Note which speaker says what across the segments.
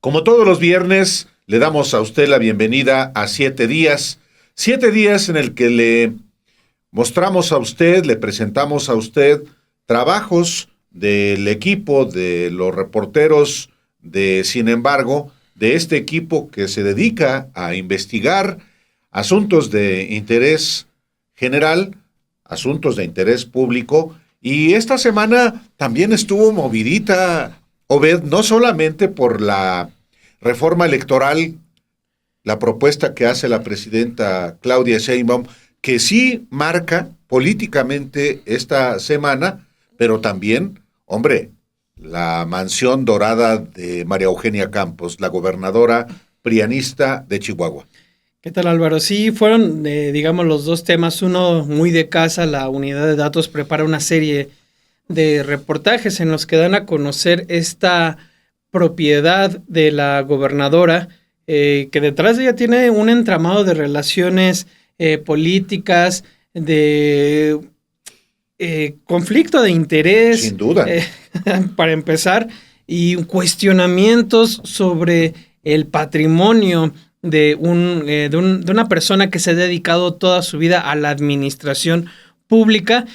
Speaker 1: Como todos los viernes, le damos a usted la bienvenida a 7 días. 7 días en el que le mostramos a usted, le presentamos a usted trabajos del equipo, de los reporteros de Sin embargo, de este equipo que se dedica a investigar asuntos de interés general, asuntos de interés público. Y esta semana también estuvo movidita, Obed, no solamente por la reforma electoral, la propuesta que hace la presidenta Claudia Sheinbaum, que sí marca políticamente esta semana, pero también, hombre, la mansión dorada de María Eugenia Campos, la gobernadora prianista de Chihuahua.
Speaker 2: ¿Qué tal, Álvaro? Sí, fueron, digamos, los dos temas. Uno muy de casa, la unidad de datos prepara una serie de reportajes en los que dan a conocer esta propiedad de la gobernadora, que detrás de ella tiene un entramado de relaciones políticas, de conflicto de interés.
Speaker 1: Sin duda.
Speaker 2: Para empezar, y cuestionamientos sobre el patrimonio de una persona que se ha dedicado toda su vida a la administración pública.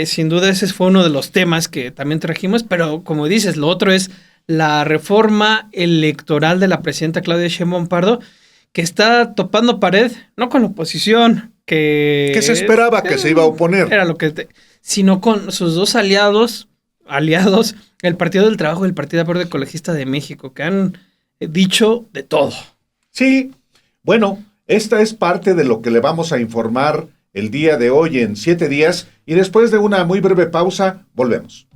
Speaker 2: Sin duda ese fue uno de los temas que también trajimos, pero como dices, lo otro es la reforma electoral de la presidenta Claudia Sheinbaum Pardo, que está topando pared, no con la oposición, que
Speaker 1: se esperaba que se iba a oponer.
Speaker 2: Era lo que sino con sus dos aliados, el Partido del Trabajo y el Partido Verde Ecologista de México, que han dicho de todo.
Speaker 1: Sí, bueno, esta es parte de lo que le vamos a informar el día de hoy en 7 días y después de una muy breve pausa, volvemos.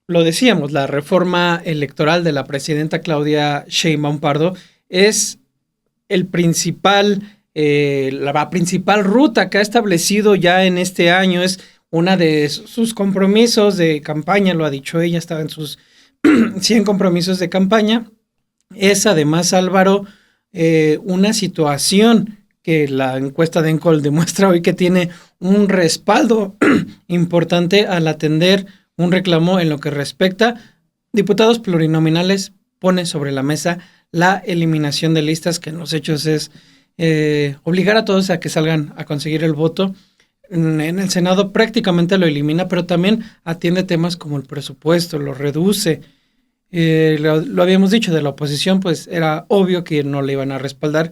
Speaker 2: Lo decíamos, la reforma electoral de la presidenta Claudia Sheinbaum Pardo es la principal ruta que ha establecido ya en este año, es una de sus compromisos de campaña, lo ha dicho ella, estaba en sus 100 compromisos de campaña. Es además, Álvaro, una situación que la encuesta de Encol demuestra hoy que tiene un respaldo importante al atender un reclamo en lo que respecta. Diputados plurinominales pone sobre la mesa la eliminación de listas, que en los hechos es obligar a todos a que salgan a conseguir el voto. En el Senado prácticamente lo elimina, pero también atiende temas como el presupuesto, lo reduce. Lo habíamos dicho, de la oposición, pues era obvio que no le iban a respaldar,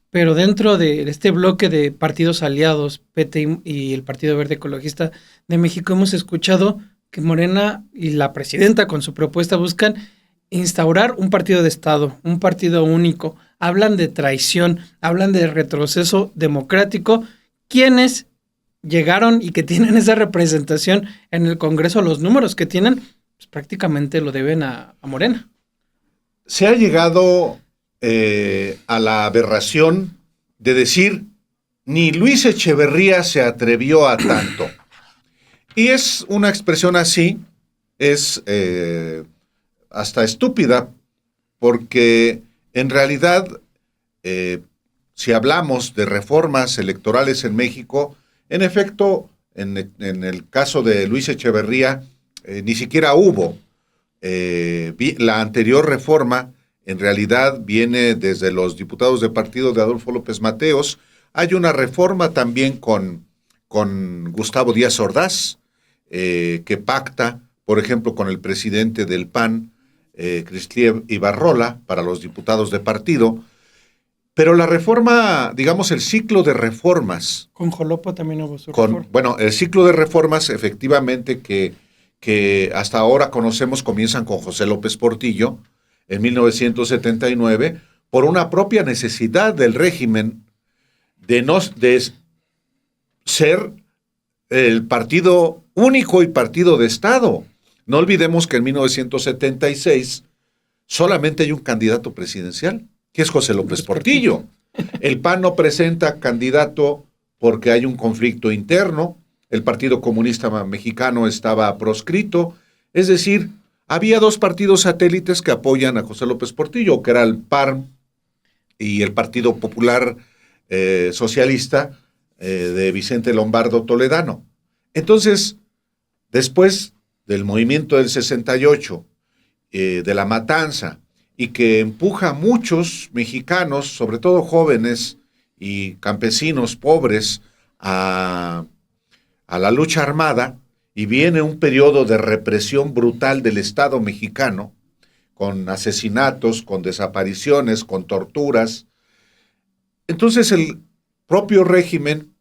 Speaker 2: pero dentro de este bloque de partidos aliados, PT y el Partido Verde Ecologista de México, hemos escuchado que Morena y la presidenta con su propuesta buscan instaurar un partido de Estado, un partido único. Hablan de traición, hablan de retroceso democrático. ¿Quiénes llegaron y que tienen esa representación en el Congreso? Los números que tienen, pues prácticamente lo deben a Morena.
Speaker 1: Se ha llegado a la aberración de decir, ni Luis Echeverría se atrevió a tanto. Y es una expresión así, es hasta estúpida, porque en realidad, si hablamos de reformas electorales en México, en efecto, en el caso de Luis Echeverría, ni siquiera hubo. La anterior reforma, en realidad, viene desde los diputados de partido de Adolfo López Mateos. Hay una reforma también con Gustavo Díaz Ordaz, que pacta, por ejemplo, con el presidente del PAN, Cristliev Ibarrola, para los diputados de partido. Pero la reforma, digamos, el ciclo de reformas.
Speaker 2: Con Jolopo también hubo su reforma.
Speaker 1: Bueno, el ciclo de reformas, efectivamente, que hasta ahora conocemos, comienzan con José López Portillo, en 1979, por una propia necesidad del régimen de ser el partido único y partido de Estado. No olvidemos que en 1976 solamente hay un candidato presidencial, que es José López Portillo. El PAN no presenta candidato porque hay un conflicto interno, el Partido Comunista Mexicano estaba proscrito, es decir, había dos partidos satélites que apoyan a José López Portillo, que era el PAN y el Partido Popular Socialista de Vicente Lombardo Toledano. Entonces, después del movimiento del 68, de la matanza, y que empuja a muchos mexicanos, sobre todo jóvenes y campesinos pobres, a la lucha armada, y viene un periodo de represión brutal del Estado mexicano, con asesinatos, con desapariciones, con torturas. Entonces el propio régimen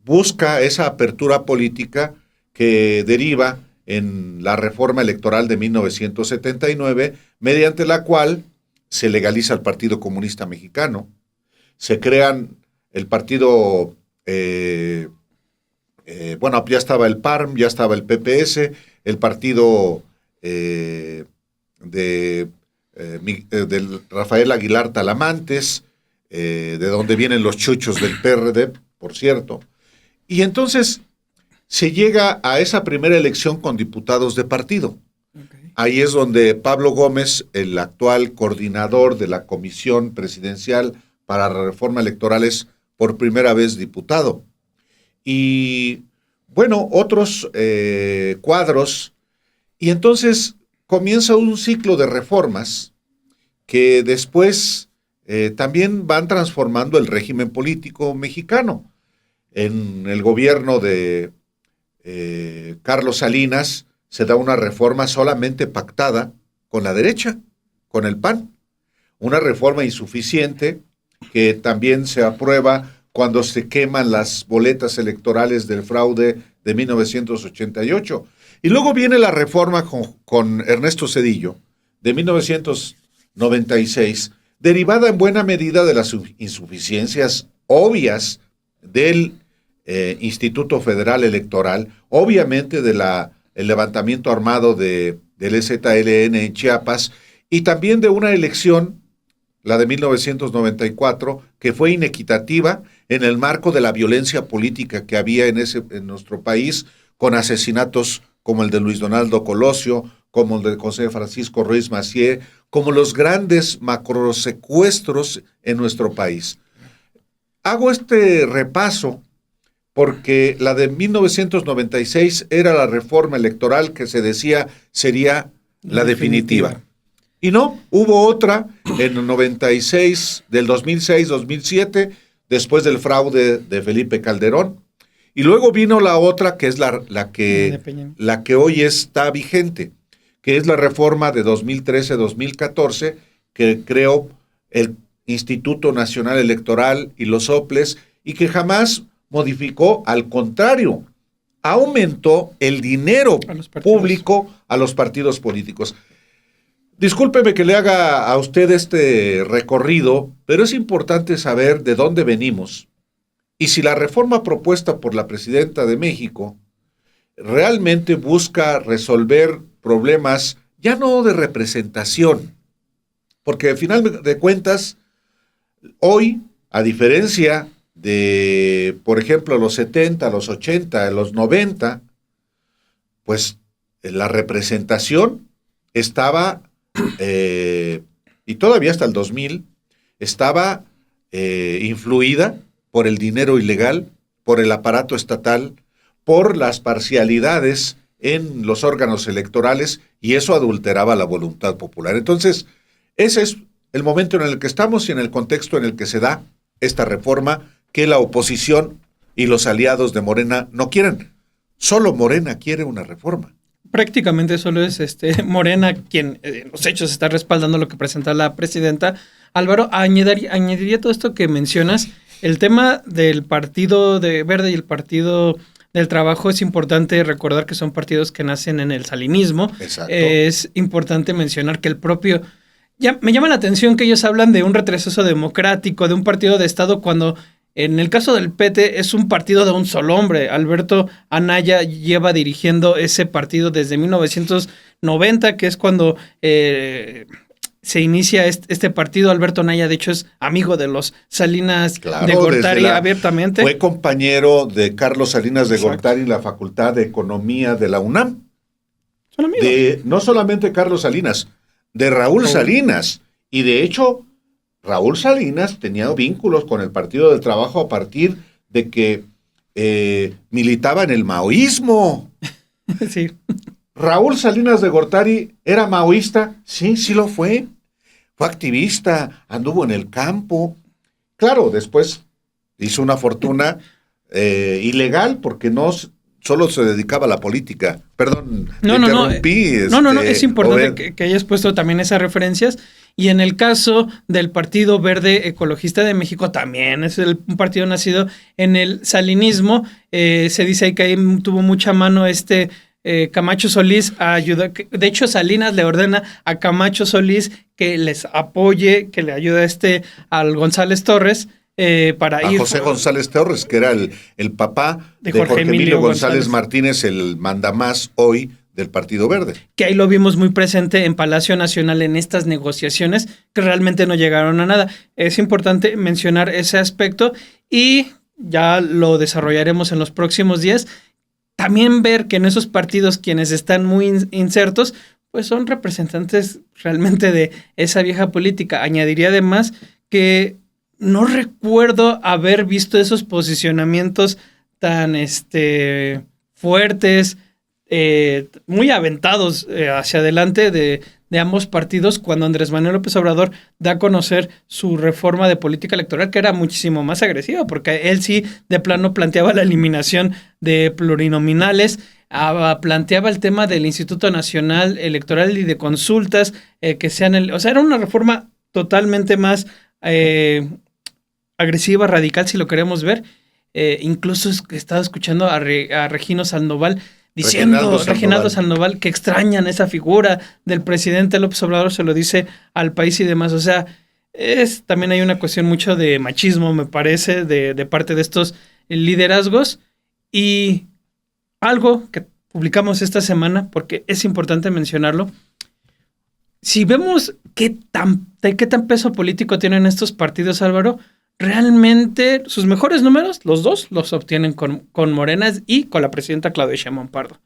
Speaker 1: busca esa apertura política que deriva en la reforma electoral de 1979, mediante la cual se legaliza el Partido Comunista Mexicano, se crean el partido, bueno, ya estaba el PARM, ya estaba el PPS, el partido de Rafael Aguilar Talamantes, de donde vienen los chuchos del PRD, por cierto. Y entonces se llega a esa primera elección con diputados de partido. Okay. Ahí es donde Pablo Gómez, el actual coordinador de la Comisión Presidencial para la Reforma Electoral, es por primera vez diputado. Y bueno, otros cuadros. Y entonces comienza un ciclo de reformas que después también van transformando el régimen político mexicano. En el gobierno de Carlos Salinas se da una reforma solamente pactada con la derecha, con el PAN. Una reforma insuficiente que también se aprueba cuando se queman las boletas electorales del fraude de 1988. Y luego viene la reforma con Ernesto Zedillo de 1996, derivada en buena medida de las insuficiencias obvias del Instituto Federal Electoral, obviamente del levantamiento armado del EZLN en Chiapas, y también de una elección, la de 1994, que fue inequitativa en el marco de la violencia política que había en nuestro país, con asesinatos como el de Luis Donaldo Colosio, como el de José Francisco Ruiz Massieu, como los grandes macrosecuestros en nuestro país. Hago este repaso porque la de 1996 era la reforma electoral que se decía sería la definitiva. Y no, hubo otra en el 96, del 2006-2007, después del fraude de Felipe Calderón. Y luego vino la otra, que es la que hoy está vigente, que es la reforma de 2013-2014, que creó el Instituto Nacional Electoral y los soples, y que jamás modificó, al contrario, aumentó el dinero público a los partidos políticos. Discúlpeme que le haga a usted este recorrido, pero es importante saber de dónde venimos y si la reforma propuesta por la presidenta de México realmente busca resolver problemas ya no de representación, porque al final de cuentas, hoy, a diferencia de, por ejemplo, los 70, los 80, los 90, pues la representación estaba, y todavía hasta el 2000, estaba influida por el dinero ilegal, por el aparato estatal, por las parcialidades en los órganos electorales, y eso adulteraba la voluntad popular. Entonces, ese es el momento en el que estamos y en el contexto en el que se da esta reforma que la oposición y los aliados de Morena no quieren. Solo Morena quiere una reforma.
Speaker 2: Prácticamente solo es Morena quien en los hechos está respaldando lo que presenta la presidenta. Álvaro, añadiría todo esto que mencionas. El tema del Partido de Verde y el Partido del Trabajo, es importante recordar que son partidos que nacen en el salinismo.
Speaker 1: Exacto.
Speaker 2: Es importante mencionar que el propio... Ya me llama la atención que ellos hablan de un retroceso democrático, de un partido de Estado, cuando En el caso del PT es un partido de un solo hombre. Alberto Anaya lleva dirigiendo ese partido desde 1990, que es cuando se inicia este partido. Alberto Anaya, de hecho, es amigo de los Salinas de Gortari abiertamente.
Speaker 1: Fue compañero de Carlos Salinas de Gortari en la Facultad de Economía de la UNAM.
Speaker 2: Son amigos.
Speaker 1: No solamente Carlos Salinas, de Raúl Salinas. Y de hecho, Raúl Salinas tenía vínculos con el Partido del Trabajo a partir de que militaba en el maoísmo.
Speaker 2: Sí.
Speaker 1: Raúl Salinas de Gortari era maoísta, sí lo fue. Fue activista, anduvo en el campo. Claro, después hizo una fortuna ilegal porque no solo se dedicaba a la política. Perdón, interrumpí.
Speaker 2: No, es importante que hayas puesto también esas referencias. Y en el caso del Partido Verde Ecologista de México, también es un partido nacido en el salinismo. Se dice ahí que ahí tuvo mucha mano Camacho Solís ayuda. De hecho, Salinas le ordena a Camacho Solís que les apoye, que le ayude al González Torres para ir.
Speaker 1: José González Torres, que era el papá de Jorge Emilio González Martínez, el mandamás hoy del Partido Verde.
Speaker 2: Que ahí lo vimos muy presente en Palacio Nacional en estas negociaciones que realmente no llegaron a nada. Es importante mencionar ese aspecto y ya lo desarrollaremos en los próximos días. También ver que en esos partidos quienes están muy insertos, pues son representantes realmente de esa vieja política. Añadiría además que no recuerdo haber visto esos posicionamientos tan fuertes, muy aventados hacia adelante de ambos partidos cuando Andrés Manuel López Obrador da a conocer su reforma de política electoral, que era muchísimo más agresiva, porque él sí de plano planteaba la eliminación de plurinominales, planteaba el tema del Instituto Nacional Electoral y de consultas, que sean era una reforma totalmente más agresiva, radical, si lo queremos ver. Incluso estaba escuchando a Regino Sandoval diciendo, Reginaldo Sandoval, que extrañan esa figura del presidente López Obrador, se lo dice al país y demás. O sea, también hay una cuestión mucho de machismo, me parece, de parte de estos liderazgos. Y algo que publicamos esta semana, porque es importante mencionarlo, si vemos qué tan peso político tienen estos partidos, Álvaro, realmente sus mejores números, los dos, los obtienen con Morena y con la presidenta Claudia Sheinbaum Pardo.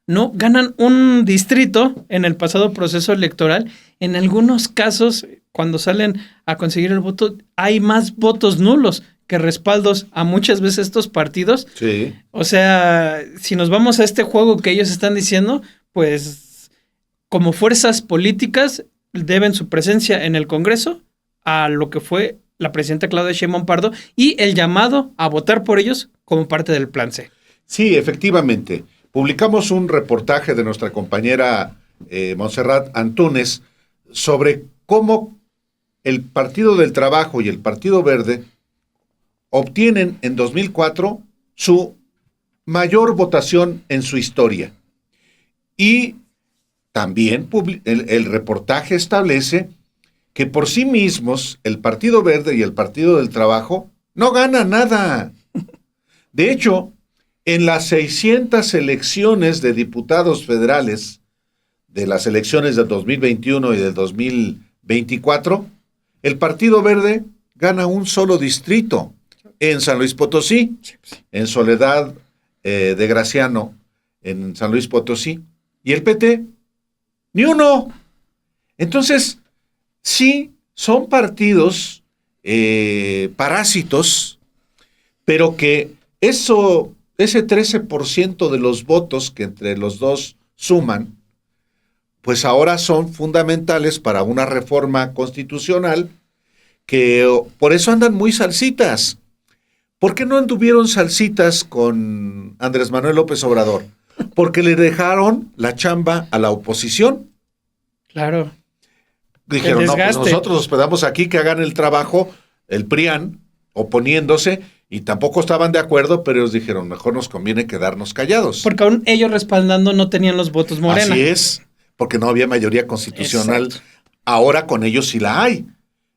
Speaker 2: No ganan un distrito en el pasado proceso electoral. En algunos casos, cuando salen a conseguir el voto, hay más votos nulos que respaldos a muchas veces estos partidos.
Speaker 1: Sí.
Speaker 2: O sea, si nos vamos a este juego que ellos están diciendo, pues como fuerzas políticas deben su presencia en el Congreso a lo que fue la presidenta Claudia Sheinbaum Pardo y el llamado a votar por ellos como parte del Plan C.
Speaker 1: Sí, efectivamente. Publicamos un reportaje de nuestra compañera Montserrat Antúnez sobre cómo el Partido del Trabajo y el Partido Verde obtienen en 2004 su mayor votación en su historia. Y también el reportaje establece que por sí mismos el Partido Verde y el Partido del Trabajo no ganan nada. De hecho, en las 600 elecciones de diputados federales de las elecciones del 2021 y del 2024, el Partido Verde gana un solo distrito en San Luis Potosí, en Soledad de Graciano, en San Luis Potosí, y el PT, ni uno. Entonces, sí, son partidos parásitos, pero que ese 13% de los votos que entre los dos suman, pues ahora son fundamentales para una reforma constitucional que por eso andan muy salsitas. ¿Por qué no anduvieron salsitas con Andrés Manuel López Obrador? Porque le dejaron la chamba a la oposición.
Speaker 2: Claro.
Speaker 1: Dijeron, no, pues nosotros nos quedamos aquí, que hagan el trabajo, el PRIAN, oponiéndose, y tampoco estaban de acuerdo, pero ellos dijeron, mejor nos conviene quedarnos callados.
Speaker 2: Porque aún ellos respaldando no tenían los votos Morena.
Speaker 1: Así es, porque no había mayoría constitucional. Exacto. Ahora con ellos sí la hay.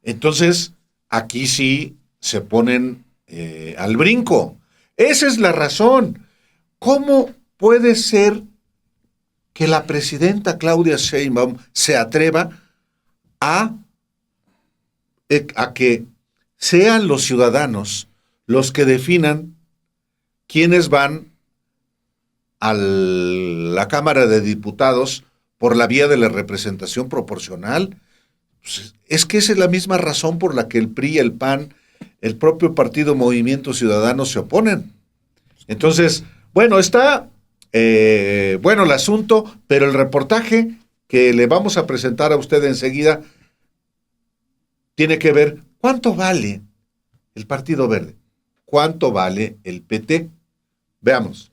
Speaker 1: Entonces, aquí sí se ponen al brinco. Esa es la razón. ¿Cómo puede ser que la presidenta Claudia Sheinbaum se atreva a que sean los ciudadanos los que definan quiénes van a la Cámara de Diputados por la vía de la representación proporcional? Pues es que esa es la misma razón por la que el PRI, el PAN, el propio partido Movimiento Ciudadano se oponen. Entonces, bueno, está bueno el asunto, pero el reportaje que le vamos a presentar a usted enseguida tiene que ver cuánto vale el Partido Verde, cuánto vale el PT. Veamos.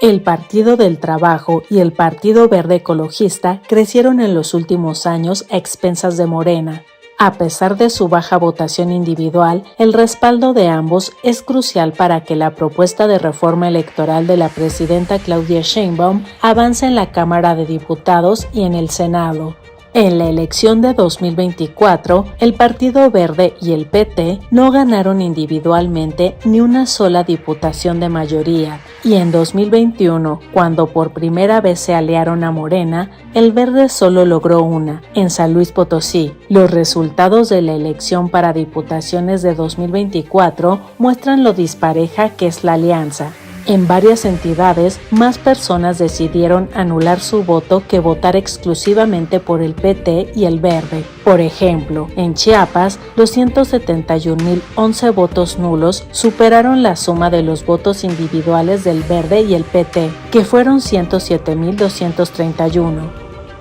Speaker 3: El Partido del Trabajo y el Partido Verde Ecologista crecieron en los últimos años a expensas de Morena. A pesar de su baja votación individual, el respaldo de ambos es crucial para que la propuesta de reforma electoral de la presidenta Claudia Sheinbaum avance en la Cámara de Diputados y en el Senado. En la elección de 2024, el Partido Verde y el PT no ganaron individualmente ni una sola diputación de mayoría, y en 2021, cuando por primera vez se aliaron a Morena, el Verde solo logró una, en San Luis Potosí. Los resultados de la elección para diputaciones de 2024 muestran lo dispareja que es la alianza. En varias entidades, más personas decidieron anular su voto que votar exclusivamente por el PT y el Verde. Por ejemplo, en Chiapas, 271.011 votos nulos superaron la suma de los votos individuales del Verde y el PT, que fueron 107.231.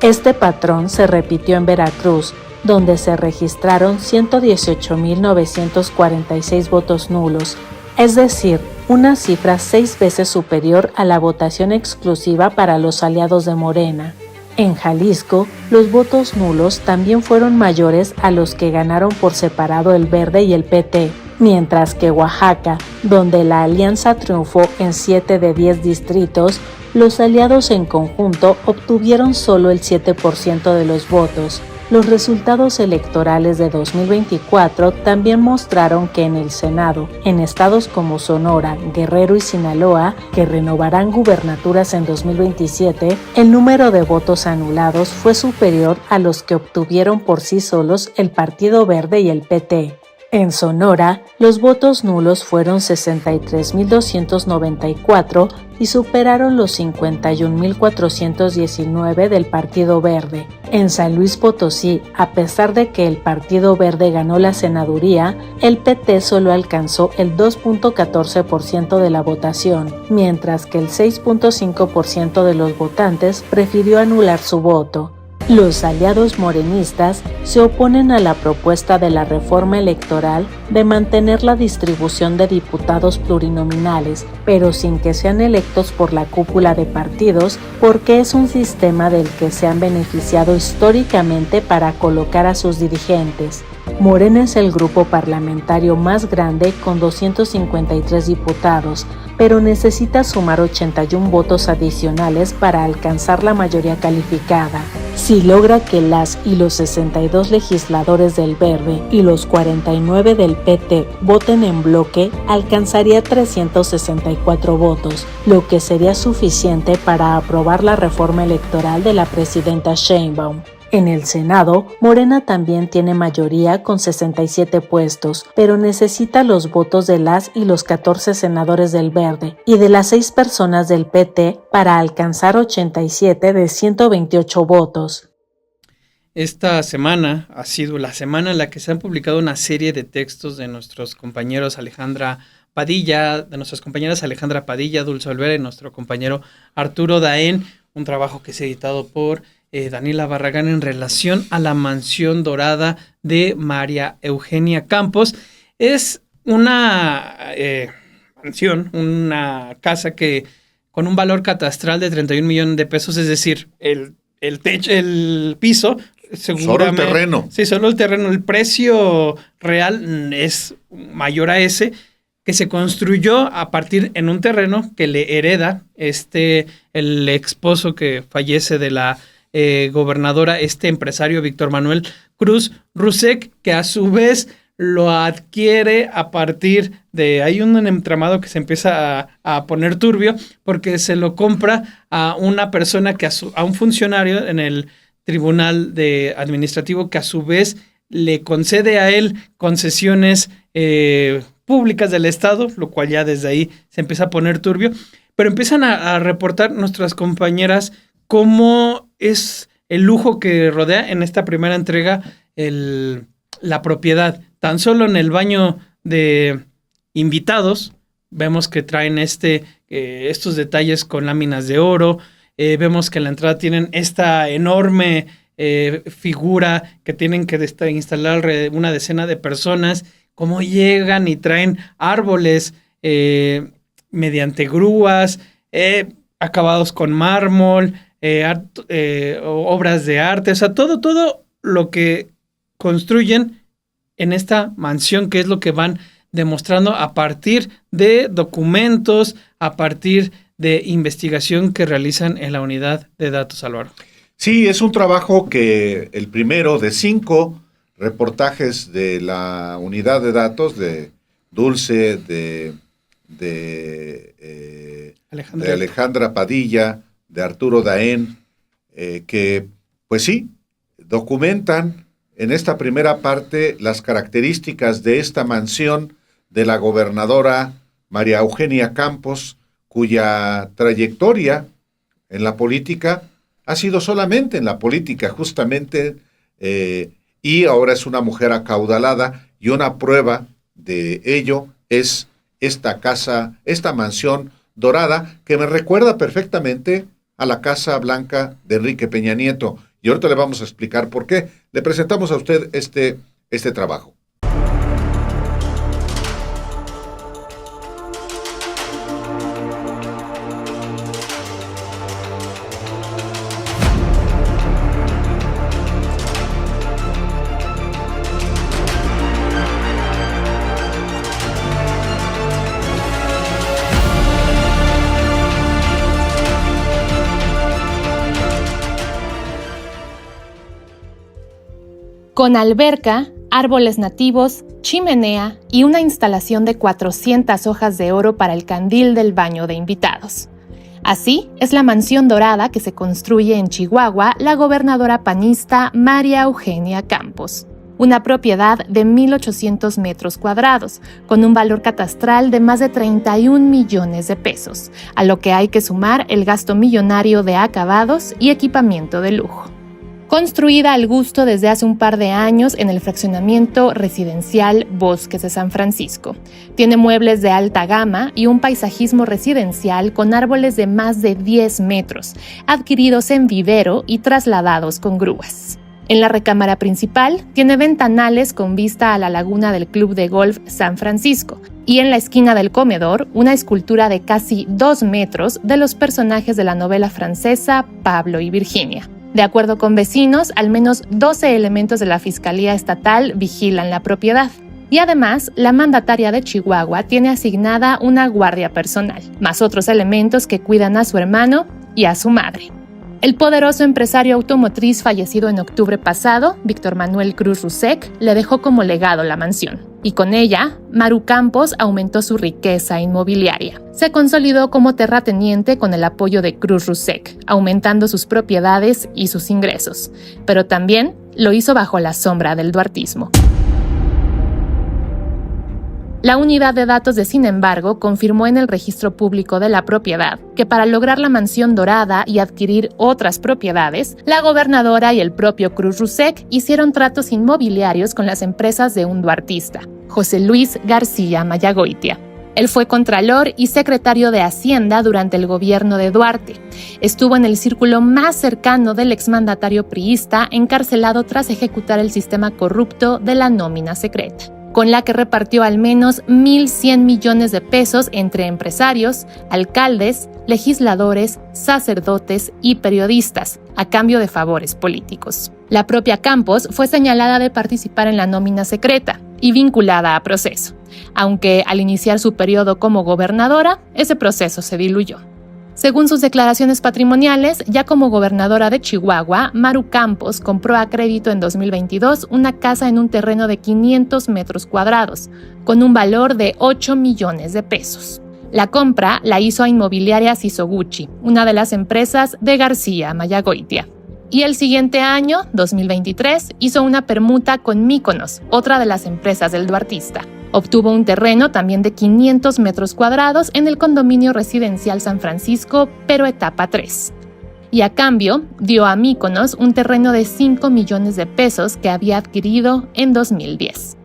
Speaker 3: Este patrón se repitió en Veracruz, donde se registraron 118.946 votos nulos, es decir, una cifra 6 veces superior a la votación exclusiva para los aliados de Morena. En Jalisco, los votos nulos también fueron mayores a los que ganaron por separado el Verde y el PT, mientras que Oaxaca, donde la alianza triunfó en 7 de 10 distritos, los aliados en conjunto obtuvieron solo el 7% de los votos. Los resultados electorales de 2024 también mostraron que en el Senado, en estados como Sonora, Guerrero y Sinaloa, que renovarán gubernaturas en 2027, el número de votos anulados fue superior a los que obtuvieron por sí solos el Partido Verde y el PT. En Sonora, los votos nulos fueron 63.294 y superaron los 51.419 del Partido Verde. En San Luis Potosí, a pesar de que el Partido Verde ganó la senaduría, el PT solo alcanzó el 2.14% de la votación, mientras que el 6.5% de los votantes prefirió anular su voto. Los aliados morenistas se oponen a la propuesta de la reforma electoral de mantener la distribución de diputados plurinominales, pero sin que sean electos por la cúpula de partidos, porque es un sistema del que se han beneficiado históricamente para colocar a sus dirigentes. Morena es el grupo parlamentario más grande con 253 diputados, pero necesita sumar 81 votos adicionales para alcanzar la mayoría calificada. Si logra que las y los 62 legisladores del Verde y los 49 del PT voten en bloque, alcanzaría 364 votos, lo que sería suficiente para aprobar la reforma electoral de la presidenta Sheinbaum. En el Senado, Morena también tiene mayoría con 67 puestos, pero necesita los votos de las y los 14 senadores del Verde y de las 6 personas del PT para alcanzar 87 de 128 votos.
Speaker 2: Esta semana ha sido la semana en la que se han publicado una serie de textos de nuestros compañeros Alejandra Padilla, Dulce Olvera y nuestro compañero Arturo Daén, un trabajo que se ha editado por Daniela Barragán en relación a la mansión dorada de María Eugenia Campos. Es una mansión, una casa que con un valor catastral de 31 millones de pesos, es decir, el techo, el piso, seguramente. Solo el terreno. Sí, solo el terreno. El precio real es mayor a ese, que se construyó a partir en un terreno que le hereda el esposo que fallece de la gobernadora, empresario Víctor Manuel Cruz Rusek, que a su vez lo adquiere a partir de... Hay un entramado que se empieza a poner turbio porque se lo compra a una persona a un funcionario en el tribunal administrativo que a su vez le concede a él concesiones públicas del Estado, lo cual ya desde ahí se empieza a poner turbio. Pero empiezan a reportar nuestras compañeras cómo es el lujo que rodea en esta primera entrega la propiedad. Tan solo en el baño de invitados vemos que traen estos detalles con láminas de oro. Vemos que en la entrada tienen esta enorme figura que tienen que instalar una decena de personas. Cómo llegan y traen árboles mediante grúas, acabados con mármol, obras de arte, o sea, todo lo que construyen en esta mansión, que es lo que van demostrando a partir de documentos, a partir de investigación que realizan en la unidad de datos, Álvaro.
Speaker 1: Sí, es un trabajo que el primero de 5 reportajes de la unidad de datos de Dulce, de Alejandra Padilla, de Arturo Daén, que pues sí, documentan en esta primera parte las características de esta mansión de la gobernadora María Eugenia Campos, cuya trayectoria en la política ha sido solamente en la política, justamente, y ahora es una mujer acaudalada, y una prueba de ello es esta casa, esta mansión dorada, que me recuerda perfectamente a la Casa Blanca de Enrique Peña Nieto. Y ahorita le vamos a explicar por qué. Le presentamos a usted este trabajo.
Speaker 4: Con alberca, árboles nativos, chimenea y una instalación de 400 hojas de oro para el candil del baño de invitados. Así es la mansión dorada que se construye en Chihuahua la gobernadora panista María Eugenia Campos. Una propiedad de 1,800 metros cuadrados, con un valor catastral de más de 31 millones de pesos, a lo que hay que sumar el gasto millonario de acabados y equipamiento de lujo. Construida al gusto desde hace un par de años en el fraccionamiento residencial Bosques de San Francisco. Tiene muebles de alta gama y un paisajismo residencial con árboles de más de 10 metros, adquiridos en vivero y trasladados con grúas. En la recámara principal tiene ventanales con vista a la laguna del Club de Golf San Francisco, y en la esquina del comedor una escultura de casi 2 metros de los personajes de la novela francesa Pablo y Virginia. De acuerdo con vecinos, al menos 12 elementos de la Fiscalía Estatal vigilan la propiedad. Y además, la mandataria de Chihuahua tiene asignada una guardia personal, más otros elementos que cuidan a su hermano y a su madre. El poderoso empresario automotriz fallecido en octubre pasado, Víctor Manuel Cruz Rusek, le dejó como legado la mansión. Y con ella, Maru Campos aumentó su riqueza inmobiliaria. Se consolidó como terrateniente con el apoyo de Cruz Rusek, aumentando sus propiedades y sus ingresos. Pero también lo hizo bajo la sombra del duartismo. La unidad de datos sin embargo, confirmó en el registro público de la propiedad que para lograr la mansión dorada y adquirir otras propiedades, la gobernadora y el propio Cruz Rusek hicieron tratos inmobiliarios con las empresas de un duartista, José Luis García Mayagoitia. Él fue contralor y secretario de Hacienda durante el gobierno de Duarte. Estuvo en el círculo más cercano del exmandatario priista, encarcelado tras ejecutar el sistema corrupto de la nómina secreta, con la que repartió al menos 1,100 millones de pesos entre empresarios, alcaldes, legisladores, sacerdotes y periodistas, a cambio de favores políticos. La propia Campos fue señalada de participar en la nómina secreta y vinculada a proceso, aunque al iniciar su periodo como gobernadora, ese proceso se diluyó. Según sus declaraciones patrimoniales, ya como gobernadora de Chihuahua, Maru Campos compró a crédito en 2022 una casa en un terreno de 500 metros cuadrados, con un valor de 8 millones de pesos. La compra la hizo a Inmobiliaria Sisoguchi, una de las empresas de García Mayagoitia. Y el siguiente año, 2023, hizo una permuta con Míconos, otra de las empresas del duartista. Obtuvo un terreno también de 500 metros cuadrados en el condominio residencial San Francisco, pero etapa 3. Y a cambio, dio a Míconos un terreno de 5 millones de pesos que había adquirido en 2010.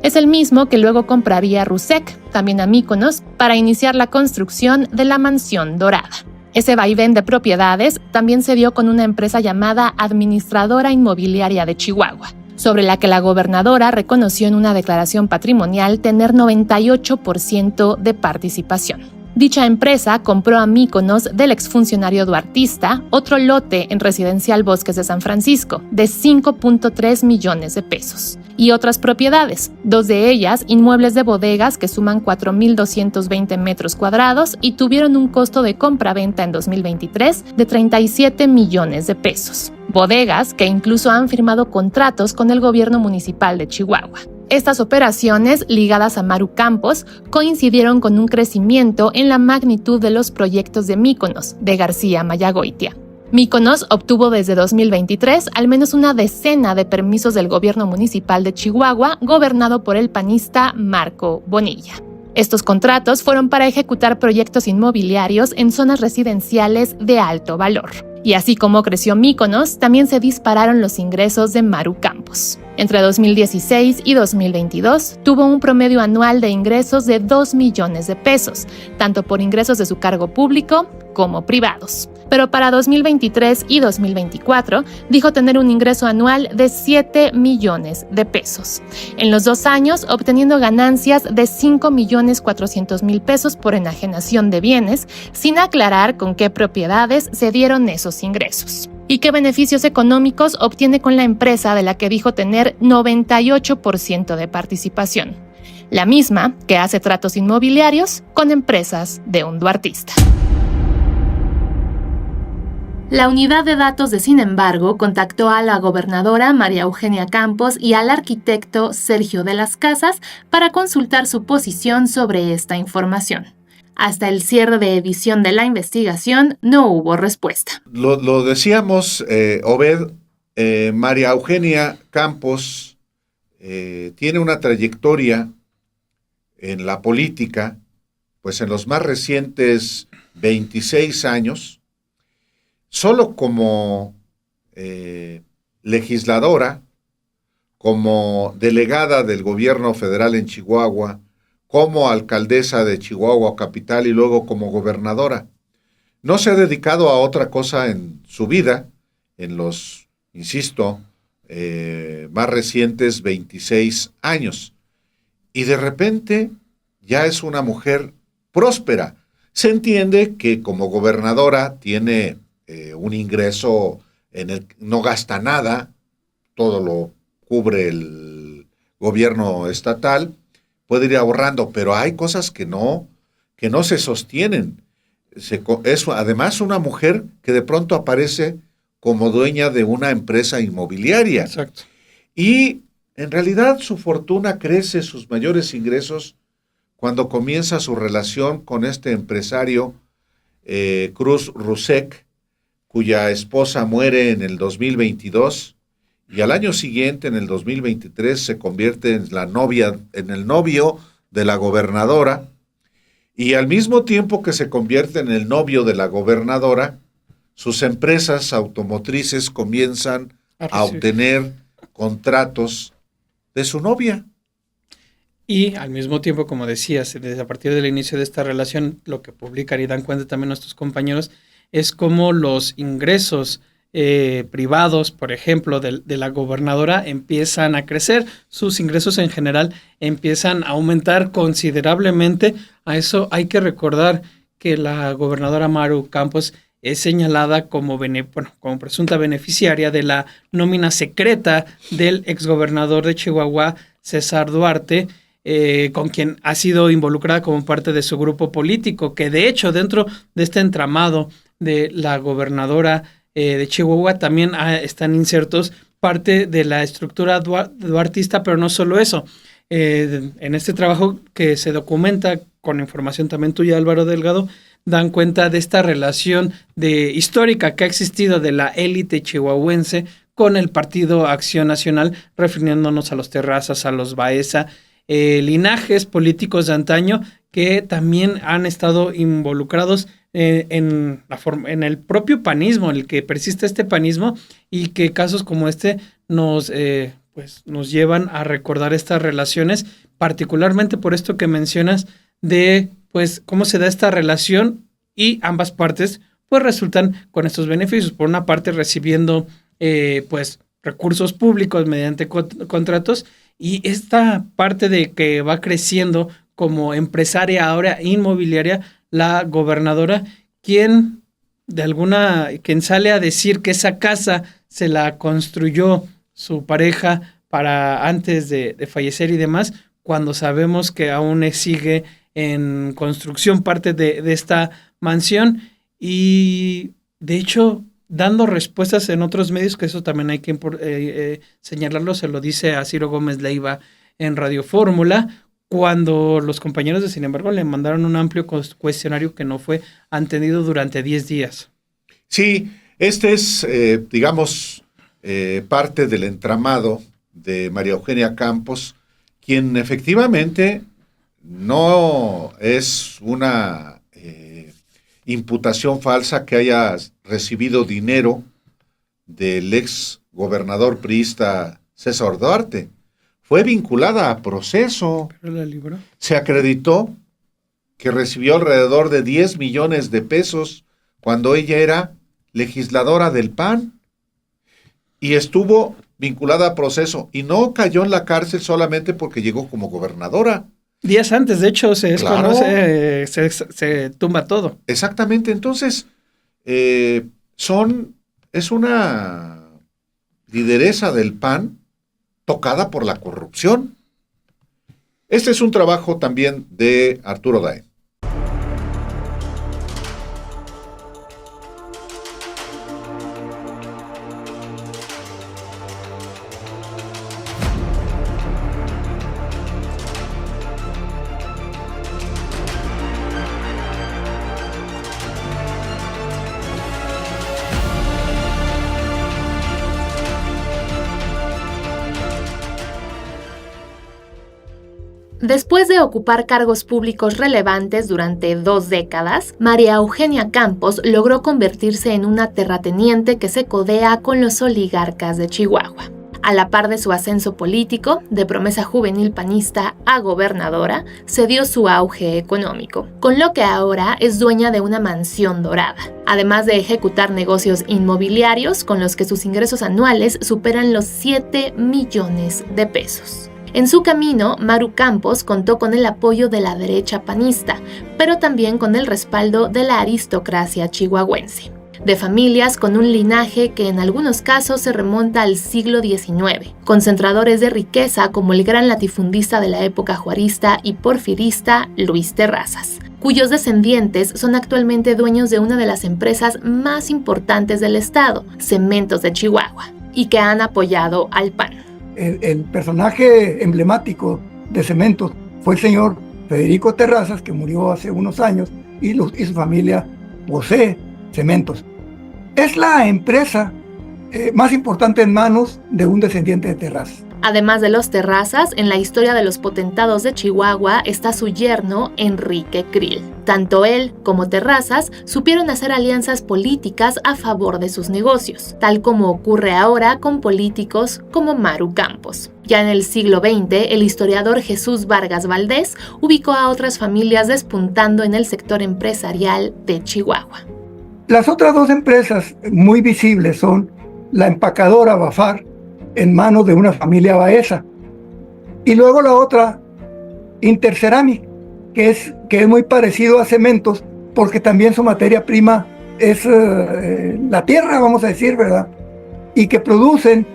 Speaker 4: Es el mismo que luego compraría Rusek, también a Míconos, para iniciar la construcción de la Mansión Dorada. Ese vaivén de propiedades también se dio con una empresa llamada Administradora Inmobiliaria de Chihuahua, sobre la que la gobernadora reconoció en una declaración patrimonial tener 98% de participación. Dicha empresa compró a Míconos del exfuncionario duartista otro lote en Residencial Bosques de San Francisco de 5.3 millones de pesos y otras propiedades, 2 de ellas inmuebles de bodegas que suman 4.220 metros cuadrados y tuvieron un costo de compra-venta en 2023 de 37 millones de pesos. Bodegas que incluso han firmado contratos con el gobierno municipal de Chihuahua. Estas operaciones, ligadas a Maru Campos, coincidieron con un crecimiento en la magnitud de los proyectos de Míconos, de García Mayagoitia. Míconos obtuvo desde 2023 al menos una decena de permisos del gobierno municipal de Chihuahua, gobernado por el panista Marco Bonilla. Estos contratos fueron para ejecutar proyectos inmobiliarios en zonas residenciales de alto valor. Y así como creció Míconos, también se dispararon los ingresos de Maru Campos. Entre 2016 y 2022 tuvo un promedio anual de ingresos de 2 millones de pesos, tanto por ingresos de su cargo público como privados. Pero para 2023 y 2024 dijo tener un ingreso anual de 7 millones de pesos. En los 2 años obteniendo ganancias de 5.400.000 pesos por enajenación de bienes, sin aclarar con qué propiedades se dieron esos ingresos. ¿Y qué beneficios económicos obtiene con la empresa de la que dijo tener 98% de participación? La misma que hace tratos inmobiliarios con empresas de un duartista. La unidad de datos de Sin embargo contactó a la gobernadora María Eugenia Campos y al arquitecto Sergio de las Casas para consultar su posición sobre esta información. Hasta el cierre de edición de la investigación no hubo respuesta.
Speaker 1: Lo decíamos, Obed, María Eugenia Campos tiene una trayectoria en la política, pues en los más recientes 26 años, solo como legisladora, como delegada del gobierno federal en Chihuahua, como alcaldesa de Chihuahua capital y luego como gobernadora. No se ha dedicado a otra cosa en su vida, en los, insisto, más recientes 26 años. Y de repente ya es una mujer próspera. Se entiende que como gobernadora tiene un ingreso en el no gasta nada, todo lo cubre el gobierno estatal, puede ir ahorrando, pero hay cosas que no se sostienen. Es además una mujer que de pronto aparece como dueña de una empresa inmobiliaria.
Speaker 2: Exacto.
Speaker 1: Y en realidad su fortuna crece, sus mayores ingresos, cuando comienza su relación con este empresario, Cruz Rusek, cuya esposa muere en el 2022, y al año siguiente, en el 2023, se convierte en el novio de la gobernadora, y al mismo tiempo que se convierte en el novio de la gobernadora, sus empresas automotrices comienzan a obtener contratos de su novia.
Speaker 2: Y al mismo tiempo, como decías, desde a partir del inicio de esta relación, lo que publican y dan cuenta también nuestros compañeros es cómo los ingresos privados, por ejemplo, de la gobernadora empiezan a crecer, sus ingresos en general empiezan a aumentar considerablemente. A eso hay que recordar que la gobernadora Maru Campos es señalada como presunta beneficiaria de la nómina secreta del exgobernador de Chihuahua, César Duarte, con quien ha sido involucrada como parte de su grupo político, que de hecho dentro de este entramado de la gobernadora de Chihuahua también están insertos parte de la estructura duartista, pero no solo eso. En este trabajo que se documenta con información también tuya, Álvaro Delgado, dan cuenta de esta relación histórica que ha existido de la élite chihuahuense con el Partido Acción Nacional, refiriéndonos a los Terrazas, a los Baeza, linajes políticos de antaño que también han estado involucrados en el propio panismo, en el que persiste este panismo, y que casos como este nos llevan a recordar estas relaciones, particularmente por esto que mencionas de pues cómo se da esta relación, y ambas partes pues resultan con estos beneficios. Por una parte recibiendo pues recursos públicos mediante contratos, y esta parte de que va creciendo como empresaria ahora inmobiliaria, la gobernadora, quien sale a decir que esa casa se la construyó su pareja para antes de fallecer y demás, cuando sabemos que aún sigue en construcción parte de esta mansión, y de hecho dando respuestas en otros medios, que eso también hay que señalarlo, se lo dice a Ciro Gómez Leiva en Radio Fórmula, cuando los compañeros de Sin embargo le mandaron un amplio cuestionario que no fue atendido durante 10 días.
Speaker 1: Sí, este es, parte del entramado de María Eugenia Campos, quien efectivamente no es una imputación falsa que haya recibido dinero del ex gobernador priista César Duarte. Fue vinculada a proceso.
Speaker 2: ¿Pero la libró?
Speaker 1: Se acreditó que recibió alrededor de 10 millones de pesos cuando ella era legisladora del PAN, y estuvo vinculada a proceso, y no cayó en la cárcel solamente porque llegó como gobernadora.
Speaker 2: Días antes, de hecho, se desconoce,
Speaker 1: Claro.
Speaker 2: se tumba todo.
Speaker 1: Exactamente, entonces es una lideresa del PAN tocada por la corrupción. Este es un trabajo también de Arturo Daen.
Speaker 4: Después de ocupar cargos públicos relevantes durante 2 décadas, María Eugenia Campos logró convertirse en una terrateniente que se codea con los oligarcas de Chihuahua. A la par de su ascenso político, de promesa juvenil panista a gobernadora, se dio su auge económico, con lo que ahora es dueña de una mansión dorada, además de ejecutar negocios inmobiliarios con los que sus ingresos anuales superan los 7 millones de pesos. En su camino, Maru Campos contó con el apoyo de la derecha panista, pero también con el respaldo de la aristocracia chihuahuense, de familias con un linaje que en algunos casos se remonta al siglo XIX, concentradores de riqueza como el gran latifundista de la época juarista y porfirista Luis Terrazas, cuyos descendientes son actualmente dueños de una de las empresas más importantes del estado, Cementos de Chihuahua, y que han apoyado al PAN.
Speaker 5: El personaje emblemático de Cementos fue el señor Federico Terrazas, que murió hace unos años, y su familia posee Cementos. Es la empresa más importante en manos de un descendiente de Terrazas.
Speaker 4: Además de los Terrazas, en la historia de los potentados de Chihuahua está su yerno Enrique Krill. Tanto él como Terrazas supieron hacer alianzas políticas a favor de sus negocios, tal como ocurre ahora con políticos como Maru Campos. Ya en el siglo XX, el historiador Jesús Vargas Valdés ubicó a otras familias despuntando en el sector empresarial de Chihuahua.
Speaker 5: Las otras 2 empresas muy visibles son la empacadora Bafar, en manos de una familia baeza, y luego la otra, Interceramic, que es muy parecido a Cementos, porque también su materia prima es la tierra, vamos a decir, ¿verdad? Y que producen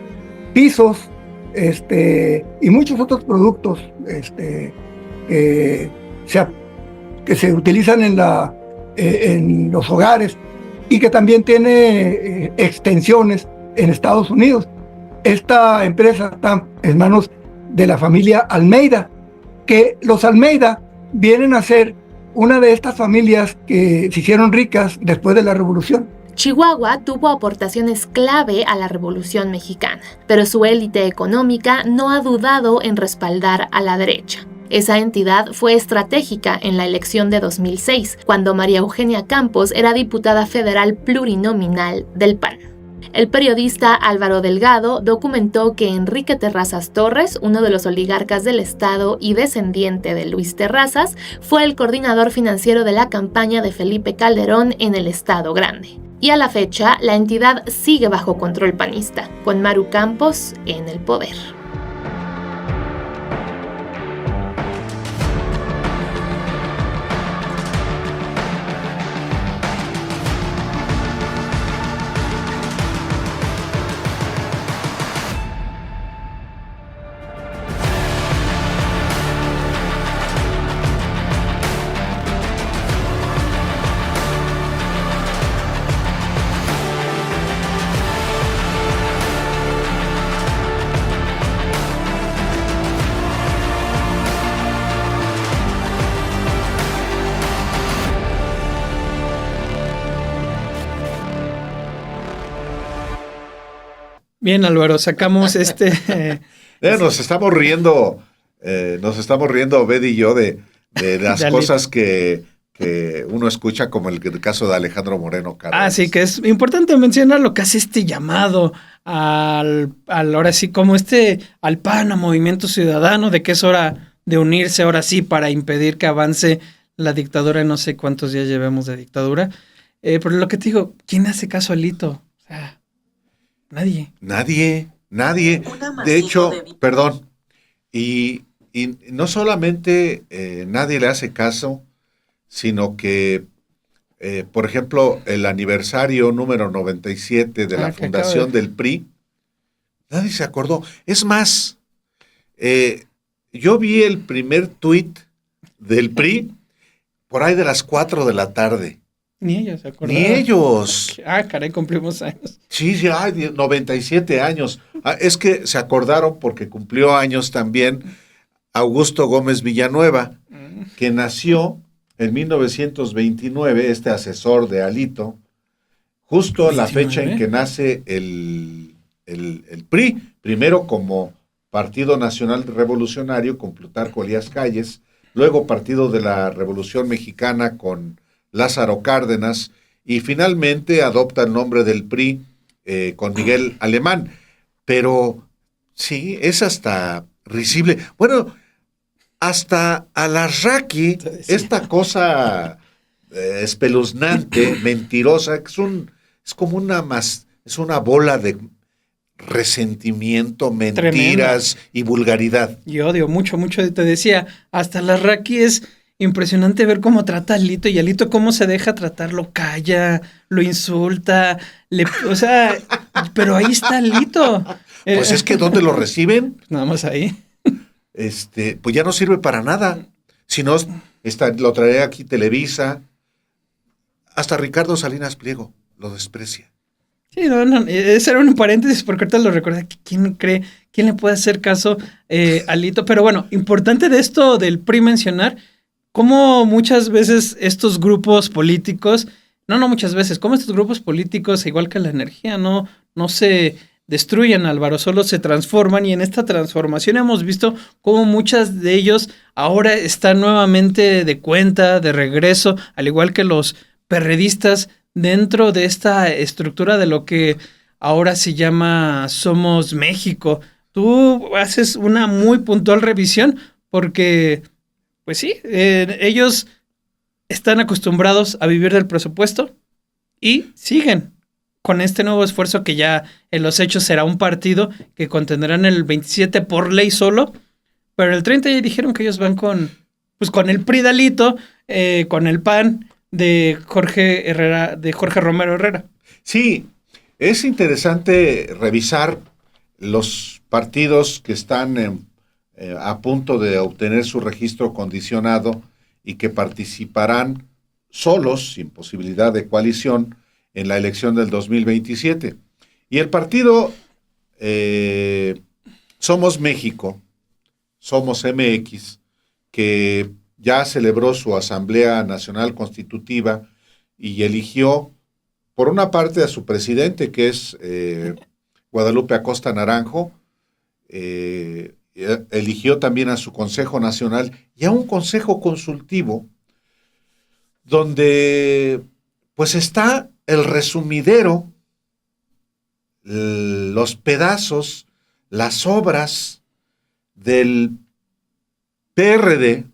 Speaker 5: pisos y muchos otros productos que se utilizan en los hogares y que también tiene extensiones en Estados Unidos. Esta empresa está en manos de la familia Almeida, que los Almeida vienen a ser una de estas familias que se hicieron ricas después de la Revolución.
Speaker 4: Chihuahua tuvo aportaciones clave a la Revolución Mexicana, pero su élite económica no ha dudado en respaldar a la derecha. Esa entidad fue estratégica en la elección de 2006, cuando María Eugenia Campos era diputada federal plurinominal del PAN. El periodista Álvaro Delgado documentó que Enrique Terrazas Torres, uno de los oligarcas del estado y descendiente de Luis Terrazas, fue el coordinador financiero de la campaña de Felipe Calderón en el Estado Grande. Y a la fecha, la entidad sigue bajo control panista, con Maru Campos en el poder.
Speaker 2: Bien, Álvaro, sacamos
Speaker 1: Nos estamos riendo, Bed y yo, de las cosas que uno escucha, como el caso de Alejandro Moreno Cárdenas.
Speaker 2: Sí, que es importante mencionar lo que hace este llamado ahora sí, como al PAN, a Movimiento Ciudadano, de que es hora de unirse ahora sí para impedir que avance la dictadura. No sé cuántos días llevemos de dictadura. Pero lo que te digo, ¿quién hace caso a Alito? O sea, nadie. De hecho, perdón, y no solamente nadie le hace caso, sino que, por ejemplo, el aniversario número 97 de la fundación del PRI, nadie se acordó. Es más, yo vi el primer tuit del PRI por ahí de las 4 de la tarde. Ni ellos se acordaron.
Speaker 1: Ni ellos.
Speaker 2: Caray, cumplimos años.
Speaker 1: Sí, 97 años. Es que se acordaron porque cumplió años también Augusto Gómez Villanueva, que nació en 1929, este asesor de Alito, justo 29. La fecha en que nace el PRI, primero como Partido Nacional Revolucionario con Plutarco Elías Calles, luego Partido de la Revolución Mexicana con Lázaro Cárdenas, y finalmente adopta el nombre del PRI con Miguel Alemán. Pero sí, es hasta risible. Bueno, hasta Alarraqui, esta cosa espeluznante, mentirosa, es como una bola de resentimiento, mentiras tremendo. Y vulgaridad.
Speaker 2: Y odio mucho, te decía, hasta Alarraqui es impresionante ver cómo trata a Alito, y Alito cómo se deja tratar, lo calla, lo insulta, pero ahí está Alito.
Speaker 1: Pues es que ¿dónde lo reciben?
Speaker 2: Nada más ahí.
Speaker 1: Pues ya no sirve para nada. Si no, lo traeré aquí Televisa. Hasta Ricardo Salinas Pliego lo desprecia.
Speaker 2: Sí, no, ese era un paréntesis porque ahorita lo recordé. ¿Quién le puede hacer caso a Alito? Pero bueno, importante de esto del PRI mencionar cómo muchas veces estos grupos políticos, cómo estos grupos políticos, igual que la energía, no se destruyen, Álvaro, solo se transforman, y en esta transformación hemos visto cómo muchas de ellos ahora están nuevamente de cuenta, de regreso, al igual que los perredistas, dentro de esta estructura de lo que ahora se llama Somos México. Tú haces una muy puntual revisión porque, pues sí, ellos están acostumbrados a vivir del presupuesto y siguen con este nuevo esfuerzo que ya en los hechos será un partido que contendrán el 27 por ley solo, pero el 30 ya dijeron que ellos van con el PRI de Alito, con el PAN de Jorge Romero Herrera.
Speaker 1: Sí, es interesante revisar los partidos que están a punto de obtener su registro condicionado y que participarán solos, sin posibilidad de coalición, en la elección del 2027. Y el partido Somos México, Somos MX, que ya celebró su Asamblea Nacional Constitutiva y eligió, por una parte, a su presidente, que es Guadalupe Acosta Naranjo, eligió también a su Consejo Nacional y a un Consejo Consultivo, donde pues está el resumidero, los pedazos, las obras del PRD,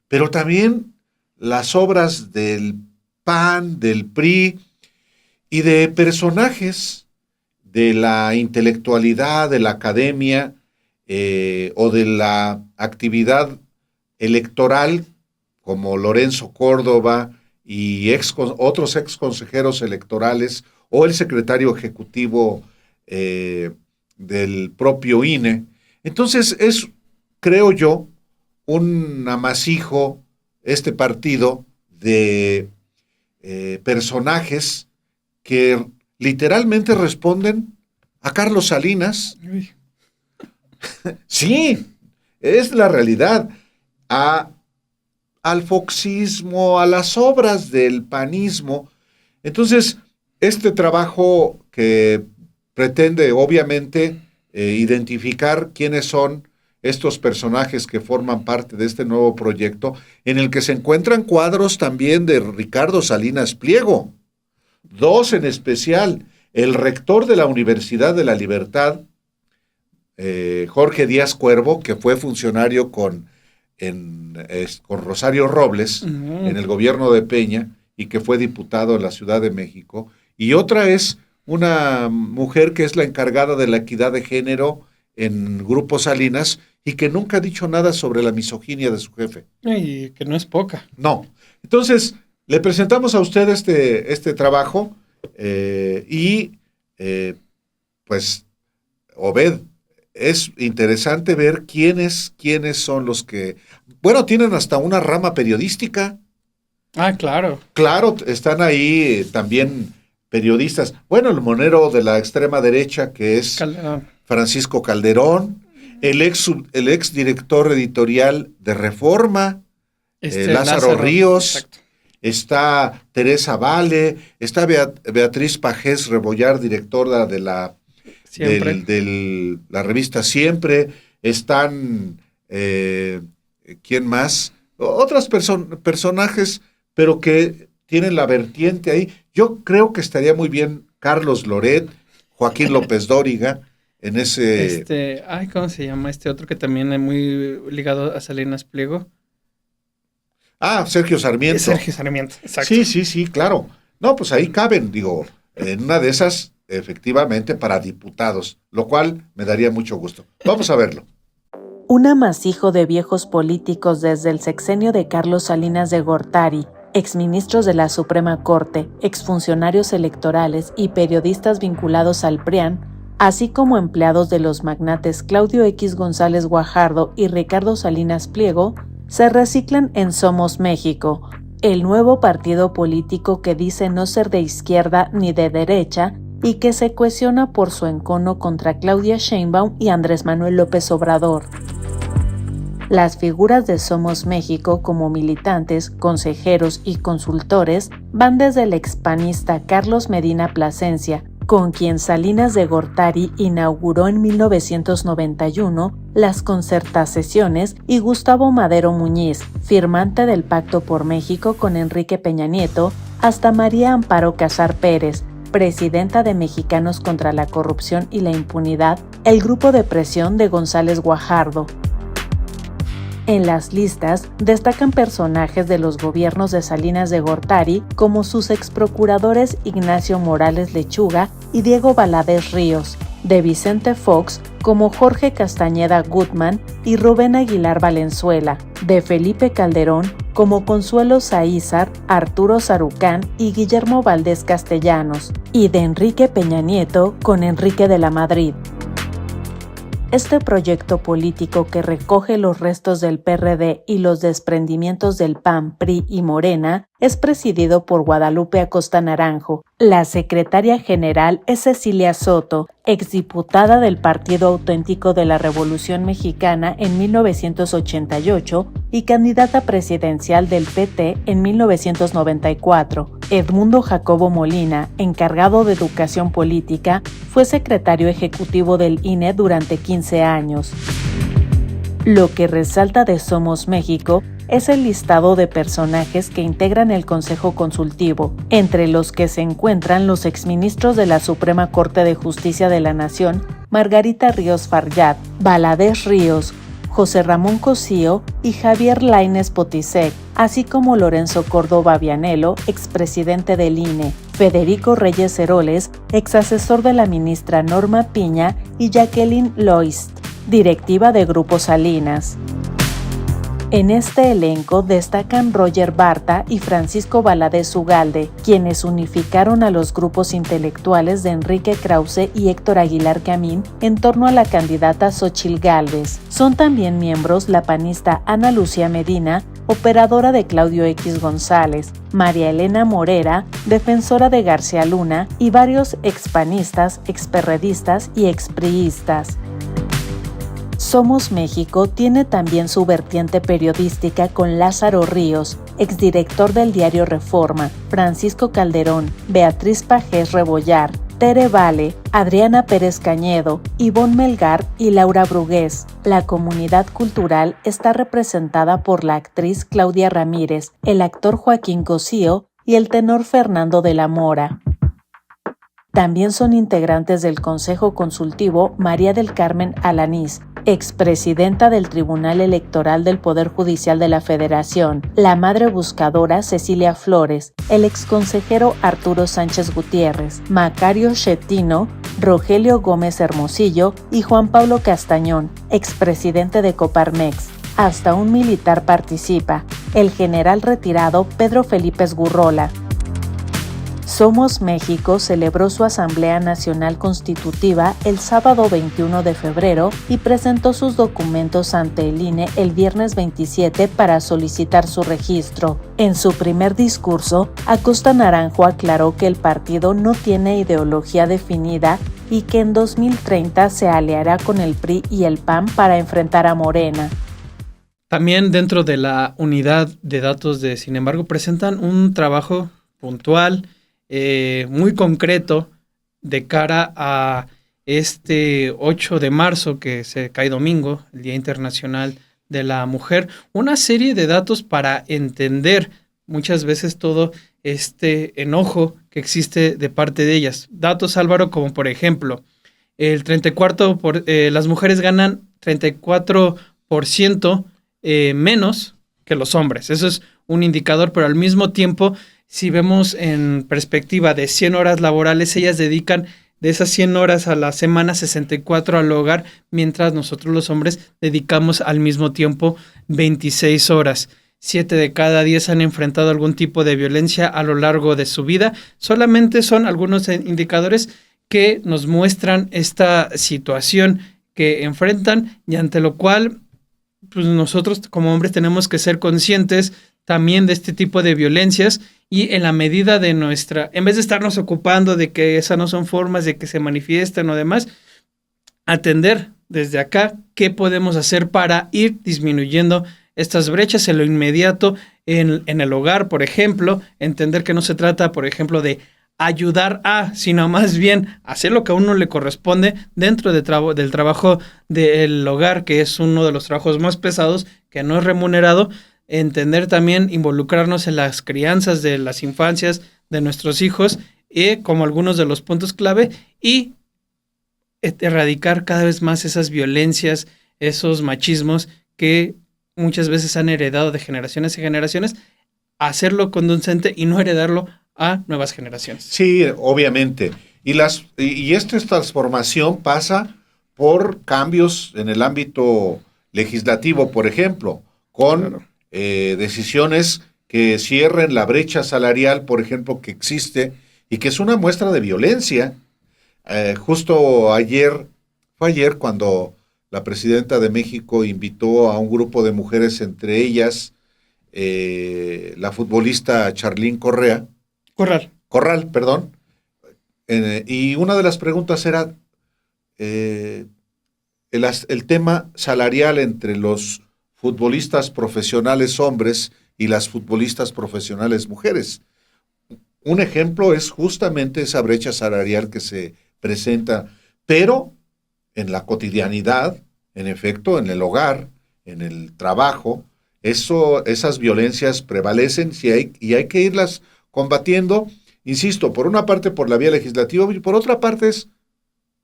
Speaker 1: pero también las obras del PAN, del PRI y de personajes de la intelectualidad, de la academia o de la actividad electoral, como Lorenzo Córdoba y otros ex consejeros electorales o el secretario ejecutivo del propio INE. Entonces es, creo yo, un amasijo, este partido, de personajes que literalmente responden a Carlos Salinas. Sí, es la realidad. Al foxismo, a las obras del panismo. Entonces, este trabajo que pretende, obviamente, identificar quiénes son estos personajes que forman parte de este nuevo proyecto, en el que se encuentran cuadros también de Ricardo Salinas Pliego, dos en especial, el rector de la Universidad de la Libertad, Jorge Díaz Cuervo, que fue funcionario con Rosario Robles en el gobierno de Peña y que fue diputado en la Ciudad de México, y otra es una mujer que es la encargada de la equidad de género en Grupo Salinas y que nunca ha dicho nada sobre la misoginia de su jefe.
Speaker 2: Y que no es poca.
Speaker 1: No. Entonces, le presentamos a usted este trabajo pues, Obed, es interesante ver quiénes son los que... Bueno, tienen hasta una rama periodística.
Speaker 2: Ah, claro.
Speaker 1: Claro, están ahí también periodistas. Bueno, el monero de la extrema derecha, que es Francisco Calderón, el ex director editorial de Reforma, Lázaro Ríos, exacto. Está Teresa Vale, está Beatriz Pajés Rebollar, directora de la revista Siempre, están, ¿quién más? Otros personajes, pero que tienen la vertiente ahí. Yo creo que estaría muy bien Carlos Loret, Joaquín López Dóriga, en ese...
Speaker 2: ¿cómo se llama este otro que también es muy ligado a Salinas Pliego?
Speaker 1: Sergio Sarmiento.
Speaker 2: Sergio Sarmiento, exacto.
Speaker 1: Sí, claro. No, pues ahí caben, digo, en una de esas, efectivamente, para diputados, lo cual me daría mucho gusto. Vamos a verlo.
Speaker 3: Un amasijo de viejos políticos desde el sexenio de Carlos Salinas de Gortari, exministros de la Suprema Corte, exfuncionarios electorales y periodistas vinculados al PRIAN, así como empleados de los magnates Claudio X González Guajardo y Ricardo Salinas Pliego, se reciclan en Somos México, el nuevo partido político que dice no ser de izquierda ni de derecha y que se cuestiona por su encono contra Claudia Sheinbaum y Andrés Manuel López Obrador. Las figuras de Somos México como militantes, consejeros y consultores van desde el expanista Carlos Medina Plasencia, con quien Salinas de Gortari inauguró en 1991 las concertasesiones, y Gustavo Madero Muñiz, firmante del Pacto por México con Enrique Peña Nieto, hasta María Amparo Casar Pérez, presidenta de Mexicanos contra la Corrupción y la Impunidad, el grupo de presión de González Guajardo. En las listas destacan personajes de los gobiernos de Salinas de Gortari como sus exprocuradores Ignacio Morales Lechuga y Diego Valadez Ríos, de Vicente Fox como Jorge Castañeda Gutman y Rubén Aguilar Valenzuela, de Felipe Calderón como Consuelo Saízar, Arturo Sarucán y Guillermo Valdés Castellanos, y de Enrique Peña Nieto con Enrique de la Madrid. Este proyecto político que recoge los restos del PRD y los desprendimientos del PAN, PRI y Morena es presidido por Guadalupe Acosta Naranjo. La secretaria general es Cecilia Soto, exdiputada del Partido Auténtico de la Revolución Mexicana en 1988 y candidata presidencial del PT en 1994. Edmundo Jacobo Molina, encargado de Educación Política, fue secretario ejecutivo del INE durante 15 años. Lo que resalta de Somos México es el listado de personajes que integran el Consejo Consultivo, entre los que se encuentran los exministros de la Suprema Corte de Justicia de la Nación, Margarita Ríos Farjat, Valadez Ríos, José Ramón Cosío y Javier Lainez Potisek, así como Lorenzo Córdoba Vianello, expresidente del INE, Federico Reyes Heroles, exasesor de la ministra Norma Piña, y Jacqueline Loist, directiva de Grupo Salinas. En este elenco destacan Roger Barta y Francisco Valadez Ugalde, quienes unificaron a los grupos intelectuales de Enrique Krause y Héctor Aguilar Camín en torno a la candidata Xóchitl Gálvez. Son también miembros la panista Ana Lucía Medina, operadora de Claudio X González, María Elena Morera, defensora de García Luna, y varios expanistas, experredistas y expriistas. Somos México tiene también su vertiente periodística con Lázaro Ríos, exdirector del diario Reforma, Francisco Calderón, Beatriz Pajés Rebollar, Tere Vale, Adriana Pérez Cañedo, Ivonne Melgar y Laura Brugués. La comunidad cultural está representada por la actriz Claudia Ramírez, el actor Joaquín Cosío y el tenor Fernando de la Mora. También son integrantes del Consejo Consultivo María del Carmen Alanís, expresidenta del Tribunal Electoral del Poder Judicial de la Federación, la madre buscadora Cecilia Flores, el exconsejero Arturo Sánchez Gutiérrez, Macario Schettino, Rogelio Gómez Hermosillo y Juan Pablo Castañón, expresidente de Coparmex. Hasta un militar participa, el general retirado Pedro Felipe Esgurrola. Somos México celebró su Asamblea Nacional Constitutiva el sábado 21 de febrero y presentó sus documentos ante el INE el viernes 27 para solicitar su registro. En su primer discurso, Acosta Naranjo aclaró que el partido no tiene ideología definida y que en 2030 se aliará con el PRI y el PAN para enfrentar a Morena.
Speaker 2: También dentro de la unidad de datos de Sin embargo presentan un trabajo puntual, muy concreto de cara a este 8 de marzo que se cae domingo, el Día Internacional de la Mujer, una serie de datos para entender muchas veces todo este enojo que existe de parte de ellas. Datos, Álvaro, como por ejemplo, las mujeres ganan 34% menos que los hombres. Eso es un indicador, pero al mismo tiempo, si vemos en perspectiva de 100 horas laborales, ellas dedican de esas 100 horas a la semana 64 al hogar, mientras nosotros los hombres dedicamos al mismo tiempo 26 horas. 7 de cada 10 han enfrentado algún tipo de violencia a lo largo de su vida. Solamente son algunos indicadores que nos muestran esta situación que enfrentan y ante lo cual pues nosotros como hombres tenemos que ser conscientes también de este tipo de violencias y en la medida de en vez de estarnos ocupando de que esas no son formas de que se manifiesten o demás, atender desde acá qué podemos hacer para ir disminuyendo estas brechas en lo inmediato en el hogar, por ejemplo, entender que no se trata, por ejemplo, de ayudar sino más bien hacer lo que a uno le corresponde dentro del trabajo del hogar, que es uno de los trabajos más pesados, que no es remunerado. Entender también, involucrarnos en las crianzas de las infancias de nuestros hijos, como algunos de los puntos clave, y erradicar cada vez más esas violencias, esos machismos que muchas veces han heredado de generaciones y generaciones, hacerlo conducente y no heredarlo a nuevas generaciones.
Speaker 1: Sí, obviamente. Y esta transformación pasa por cambios en el ámbito legislativo, por ejemplo, con claro. Decisiones que cierren la brecha salarial, por ejemplo, que existe y que es una muestra de violencia. Justo fue ayer cuando la presidenta de México invitó a un grupo de mujeres, entre ellas la futbolista Charlín Corral, perdón. Y una de las preguntas era el tema salarial entre los futbolistas profesionales hombres y las futbolistas profesionales mujeres. Un ejemplo es justamente esa brecha salarial que se presenta, pero en la cotidianidad, en efecto, en el hogar, en el trabajo, esas violencias prevalecen y hay que irlas combatiendo, insisto, por una parte por la vía legislativa y por otra parte es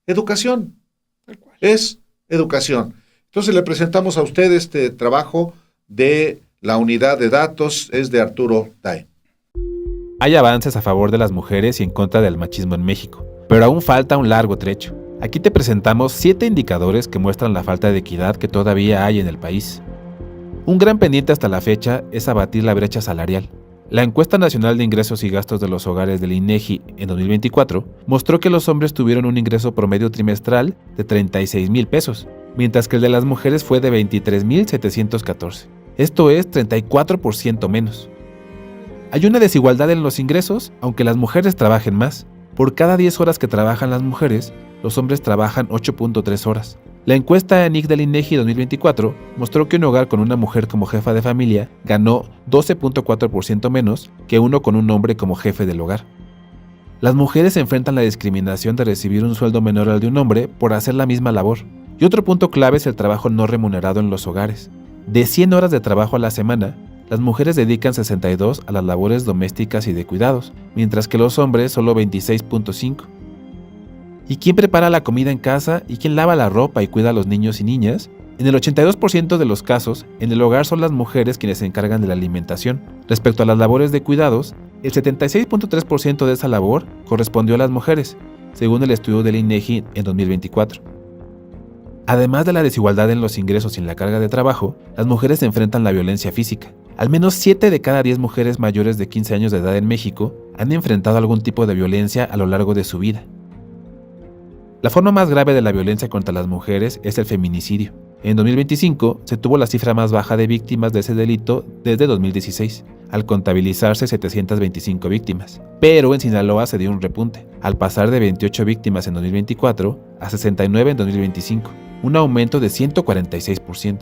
Speaker 1: educación. Es educación. Entonces le presentamos a usted este trabajo de la unidad de datos, es de Arturo Day.
Speaker 6: Hay avances a favor de las mujeres y en contra del machismo en México, pero aún falta un largo trecho. Aquí te presentamos 7 indicadores que muestran la falta de equidad que todavía hay en el país. Un gran pendiente hasta la fecha es abatir la brecha salarial. La encuesta nacional de ingresos y gastos de los hogares del INEGI en 2024 mostró que los hombres tuvieron un ingreso promedio trimestral de 36,000 pesos, mientras que el de las mujeres fue de 23,714. Esto es 34% menos. Hay una desigualdad en los ingresos, aunque las mujeres trabajen más. Por cada 10 horas que trabajan las mujeres, los hombres trabajan 8.3 horas. La encuesta ENIC del INEGI 2024 mostró que un hogar con una mujer como jefa de familia ganó 12.4% menos que uno con un hombre como jefe del hogar. Las mujeres enfrentan la discriminación de recibir un sueldo menor al de un hombre por hacer la misma labor. Y otro punto clave es el trabajo no remunerado en los hogares. De 100 horas de trabajo a la semana, las mujeres dedican 62 a las labores domésticas y de cuidados, mientras que los hombres solo 26.5. ¿Y quién prepara la comida en casa y quién lava la ropa y cuida a los niños y niñas? En el 82% de los casos, en el hogar son las mujeres quienes se encargan de la alimentación. Respecto a las labores de cuidados, el 76.3% de esa labor correspondió a las mujeres, según el estudio del INEGI en 2024. Además de la desigualdad en los ingresos y en la carga de trabajo, las mujeres enfrentan la violencia física. Al menos 7 de cada 10 mujeres mayores de 15 años de edad en México han enfrentado algún tipo de violencia a lo largo de su vida. La forma más grave de la violencia contra las mujeres es el feminicidio. En 2025 se tuvo la cifra más baja de víctimas de ese delito desde 2016, al contabilizarse 725 víctimas. Pero en Sinaloa se dio un repunte, al pasar de 28 víctimas en 2024 a 69 en 2025, un aumento de 146%.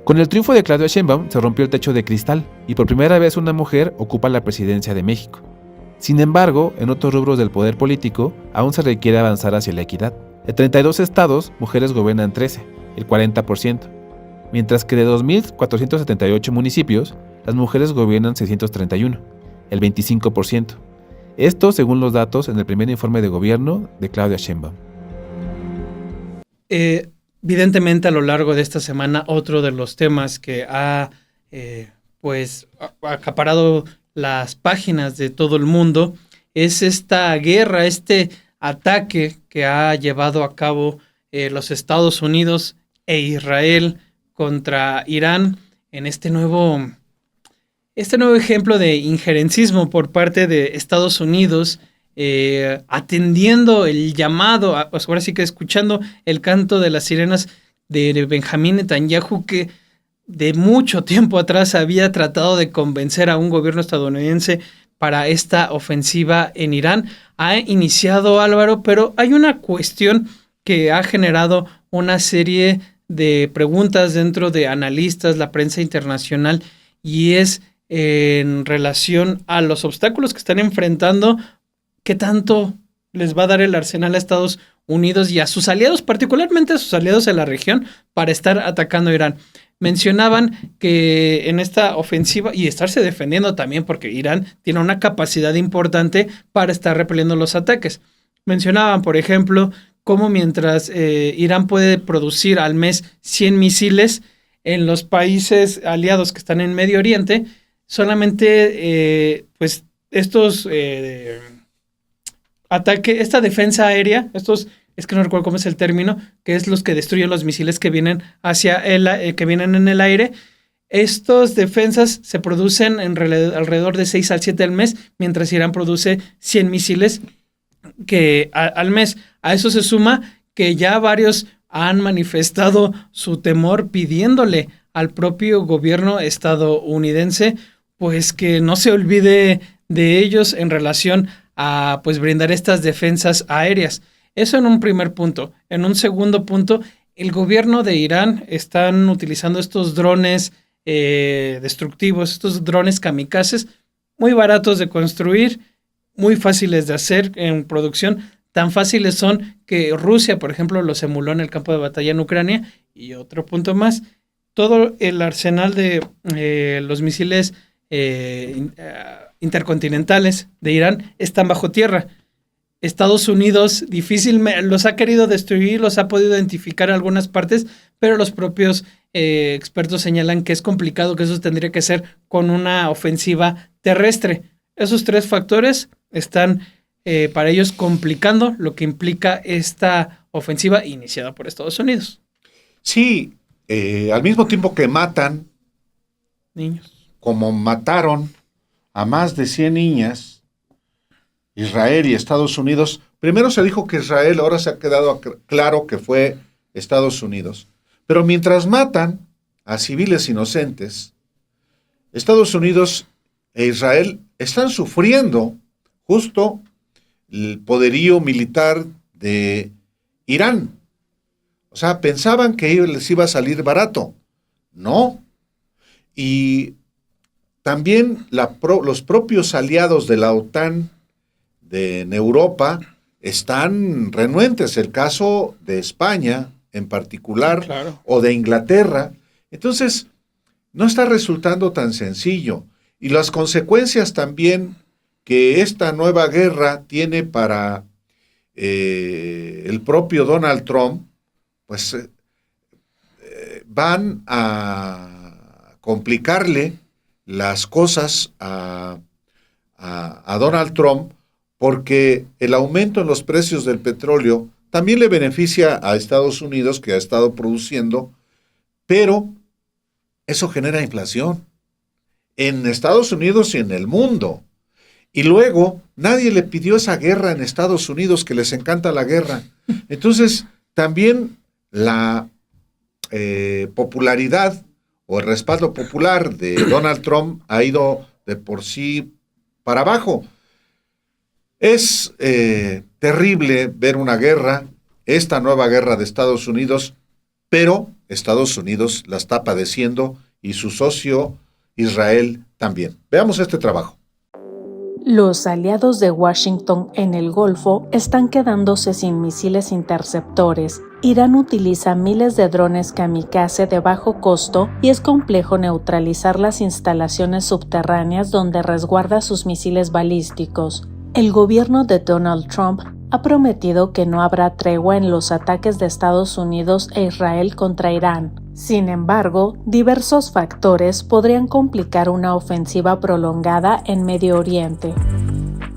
Speaker 6: Con el triunfo de Claudia Sheinbaum se rompió el techo de cristal y por primera vez una mujer ocupa la presidencia de México. Sin embargo, en otros rubros del poder político aún se requiere avanzar hacia la equidad. De 32 estados, mujeres gobiernan 13, el 40%, mientras que de 2.478 municipios, las mujeres gobiernan 631, el 25%. Esto según los datos en el primer informe de gobierno de Claudia Sheinbaum.
Speaker 2: Evidentemente, a lo largo de esta semana, otro de los temas que ha acaparado las páginas de todo el mundo es esta guerra, este ataque que ha llevado a cabo los Estados Unidos e Israel contra Irán en este nuevo ejemplo de injerencismo por parte de Estados Unidos, atendiendo el llamado, ahora sí que escuchando el canto de las sirenas de Benjamín Netanyahu, que de mucho tiempo atrás había tratado de convencer a un gobierno estadounidense para esta ofensiva en Irán. Ha iniciado, Álvaro, pero hay una cuestión que ha generado una serie de preguntas dentro de analistas, la prensa internacional, y es en relación a los obstáculos que están enfrentando. ¿Qué tanto les va a dar el arsenal a Estados Unidos y a sus aliados, particularmente a sus aliados en la región, para estar atacando a Irán? Mencionaban que en esta ofensiva, y estarse defendiendo también, porque Irán tiene una capacidad importante para estar repeliendo los ataques. Mencionaban, por ejemplo, cómo mientras Irán puede producir al mes 100 misiles, en los países aliados que están en Medio Oriente, solamente estos esta defensa aérea, es que no recuerdo cómo es el término, que es los que destruyen los misiles que vienen que vienen en el aire. Estas defensas se producen alrededor de 6 al 7 al mes, mientras Irán produce 100 misiles al mes. A eso se suma que ya varios han manifestado su temor pidiéndole al propio gobierno estadounidense pues que no se olvide de ellos en relación a pues brindar estas defensas aéreas. Eso en un primer punto. En un segundo punto, el gobierno de Irán están utilizando estos drones destructivos, estos drones kamikazes, muy baratos de construir, muy fáciles de hacer en producción. Tan fáciles son que Rusia, por ejemplo, los emuló en el campo de batalla en Ucrania. Y otro punto más, todo el arsenal de los misiles intercontinentales de Irán están bajo tierra. Estados Unidos difícilmente los ha querido destruir, los ha podido identificar en algunas partes, pero los propios expertos señalan que es complicado, que eso tendría que ser con una ofensiva terrestre. Esos tres factores están para ellos complicando lo que implica esta ofensiva iniciada por Estados Unidos.
Speaker 1: Sí, al mismo tiempo que matan
Speaker 2: Niños.
Speaker 1: como mataron a más de 100 niñas, Israel y Estados Unidos, primero se dijo que Israel, ahora se ha quedado claro que fue Estados Unidos. Pero mientras matan a civiles inocentes, Estados Unidos e Israel están sufriendo justo el poderío militar de Irán. O sea, pensaban que les iba a salir barato. No. Y también los propios aliados de la OTAN en Europa están renuentes. El caso de España en particular,
Speaker 2: Claro.
Speaker 1: o de Inglaterra. Entonces, no está resultando tan sencillo. Y las consecuencias también que esta nueva guerra tiene para el propio Donald Trump, pues van a complicarle las cosas a Donald Trump, porque el aumento en los precios del petróleo también le beneficia a Estados Unidos, que ha estado produciendo, pero eso genera inflación en Estados Unidos y en el mundo. Y luego, nadie le pidió esa guerra en Estados Unidos, que les encanta la guerra. Entonces, también la popularidad o el respaldo popular de Donald Trump ha ido de por sí para abajo. Es terrible ver una guerra, esta nueva guerra de Estados Unidos, pero Estados Unidos la está padeciendo y su socio Israel también. Veamos este trabajo.
Speaker 3: Los aliados de Washington en el Golfo están quedándose sin misiles interceptores. Irán utiliza miles de drones kamikaze de bajo costo y es complejo neutralizar las instalaciones subterráneas donde resguarda sus misiles balísticos. El gobierno de Donald Trump ha prometido que no habrá tregua en los ataques de Estados Unidos e Israel contra Irán. Sin embargo, diversos factores podrían complicar una ofensiva prolongada en Medio Oriente.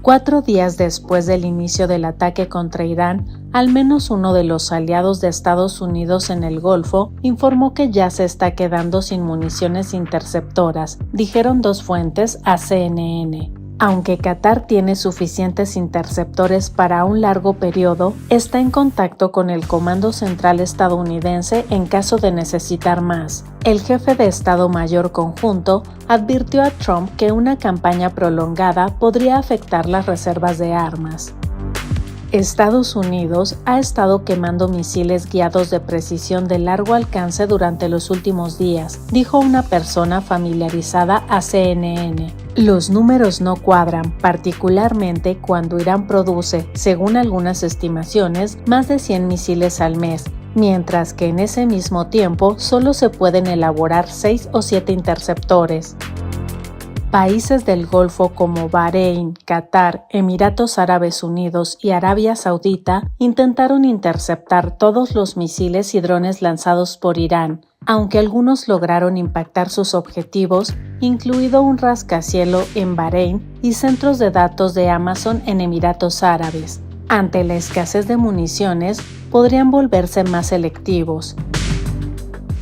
Speaker 3: 4 días después del inicio del ataque contra Irán, al menos uno de los aliados de Estados Unidos en el Golfo informó que ya se está quedando sin municiones interceptoras, dijeron 2 fuentes a CNN. Aunque Qatar tiene suficientes interceptores para un largo periodo, está en contacto con el Comando Central estadounidense en caso de necesitar más. El jefe de Estado Mayor Conjunto advirtió a Trump que una campaña prolongada podría afectar las reservas de armas. Estados Unidos ha estado quemando misiles guiados de precisión de largo alcance durante los últimos días, dijo una persona familiarizada a CNN. Los números no cuadran, particularmente cuando Irán produce, según algunas estimaciones, más de 100 misiles al mes, mientras que en ese mismo tiempo solo se pueden elaborar 6 o 7 interceptores. Países del Golfo como Bahrein, Qatar, Emiratos Árabes Unidos y Arabia Saudita intentaron interceptar todos los misiles y drones lanzados por Irán, aunque algunos lograron impactar sus objetivos, incluido un rascacielos en Bahrein y centros de datos de Amazon en Emiratos Árabes. Ante la escasez de municiones, podrían volverse más selectivos.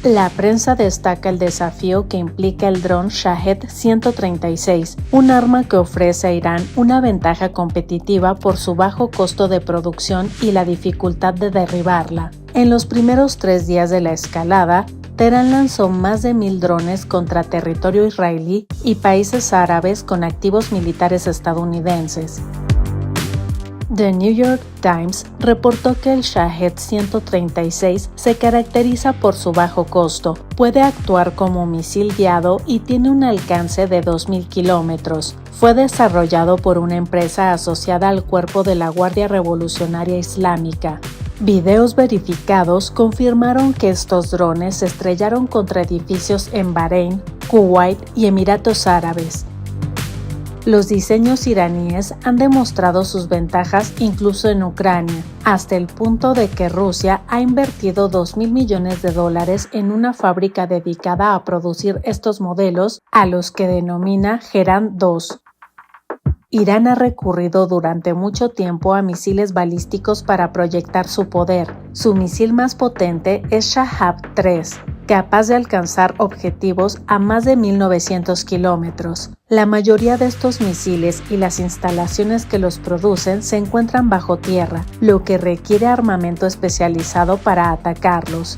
Speaker 3: La prensa destaca el desafío que implica el dron Shahed 136, un arma que ofrece a Irán una ventaja competitiva por su bajo costo de producción y la dificultad de derribarla. En los primeros 3 días de la escalada, Teherán lanzó más de 1,000 drones contra territorio israelí y países árabes con activos militares estadounidenses. The New York Times reportó que el Shahed 136 se caracteriza por su bajo costo, puede actuar como misil guiado y tiene un alcance de 2,000 kilómetros. Fue desarrollado por una empresa asociada al Cuerpo de la Guardia Revolucionaria Islámica. Videos verificados confirmaron que estos drones se estrellaron contra edificios en Bahrein, Kuwait y Emiratos Árabes. Los diseños iraníes han demostrado sus ventajas incluso en Ucrania, hasta el punto de que Rusia ha invertido $2,000 millones en una fábrica dedicada a producir estos modelos, a los que denomina Gerán 2. Irán ha recurrido durante mucho tiempo a misiles balísticos para proyectar su poder. Su misil más potente es Shahab-3, capaz de alcanzar objetivos a más de 1,900 kilómetros. La mayoría de estos misiles y las instalaciones que los producen se encuentran bajo tierra, lo que requiere armamento especializado para atacarlos.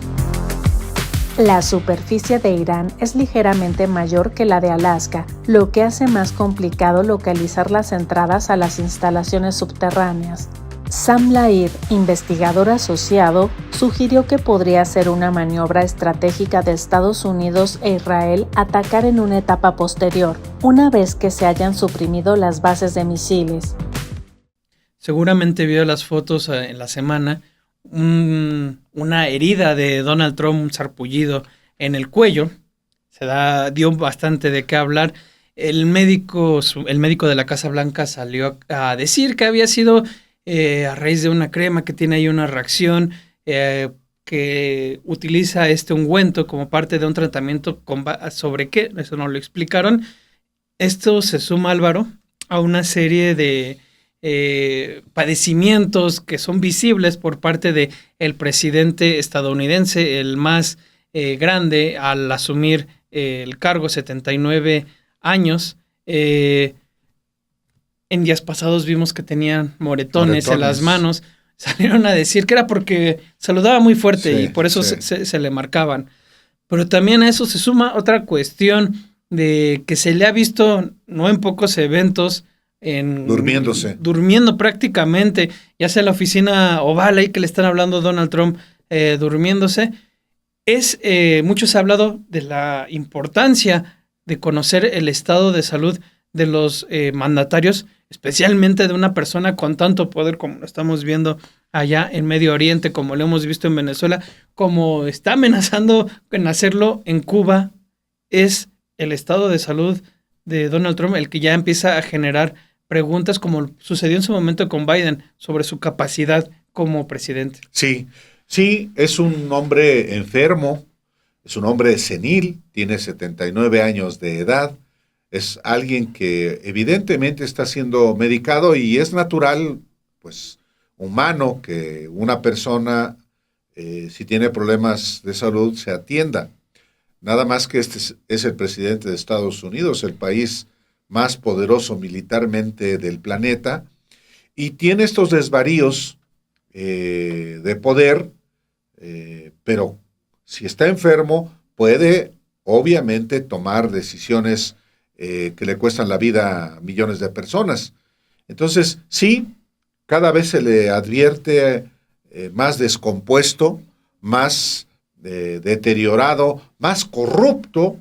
Speaker 3: La superficie de Irán es ligeramente mayor que la de Alaska, lo que hace más complicado localizar las entradas a las instalaciones subterráneas. Sam Lair, investigador asociado, sugirió que podría ser una maniobra estratégica de Estados Unidos e Israel atacar en una etapa posterior, una vez que se hayan suprimido las bases de misiles.
Speaker 2: Seguramente vio las fotos en la semana, una herida de Donald Trump, un sarpullido en el cuello. Dio bastante de qué hablar. El médico de la Casa Blanca salió a decir que había sido a raíz de una crema, que tiene ahí una reacción, que utiliza este ungüento como parte de un tratamiento sobre qué, eso no lo explicaron. Esto se suma, Álvaro, a una serie de padecimientos que son visibles por parte de el presidente estadounidense, el más grande al asumir el cargo, 79 años. En días pasados vimos que tenían moretones en las manos. Salieron a decir que era porque saludaba muy fuerte, sí, y por eso se le marcaban. Pero también a eso se suma otra cuestión de que se le ha visto no en pocos eventos durmiendo prácticamente, ya sea en la oficina oval ahí que le están hablando a Donald Trump, durmiéndose. Mucho se ha hablado de la importancia de conocer el estado de salud de los mandatarios, especialmente de una persona con tanto poder como lo estamos viendo allá en Medio Oriente, como lo hemos visto en Venezuela, como está amenazando en hacerlo en Cuba. Es el estado de salud de Donald Trump el que ya empieza a generar preguntas, como sucedió en su momento con Biden, sobre su capacidad como presidente.
Speaker 1: Sí, es un hombre enfermo, es un hombre senil, tiene 79 años de edad, es alguien que evidentemente está siendo medicado y es natural, pues, humano que una persona, si tiene problemas de salud, se atienda. Nada más que este es el presidente de Estados Unidos, el país más poderoso militarmente del planeta, y tiene estos desvaríos de poder, pero si está enfermo puede obviamente tomar decisiones que le cuestan la vida a millones de personas. Entonces, sí, cada vez se le advierte más descompuesto, más deteriorado, más corrupto,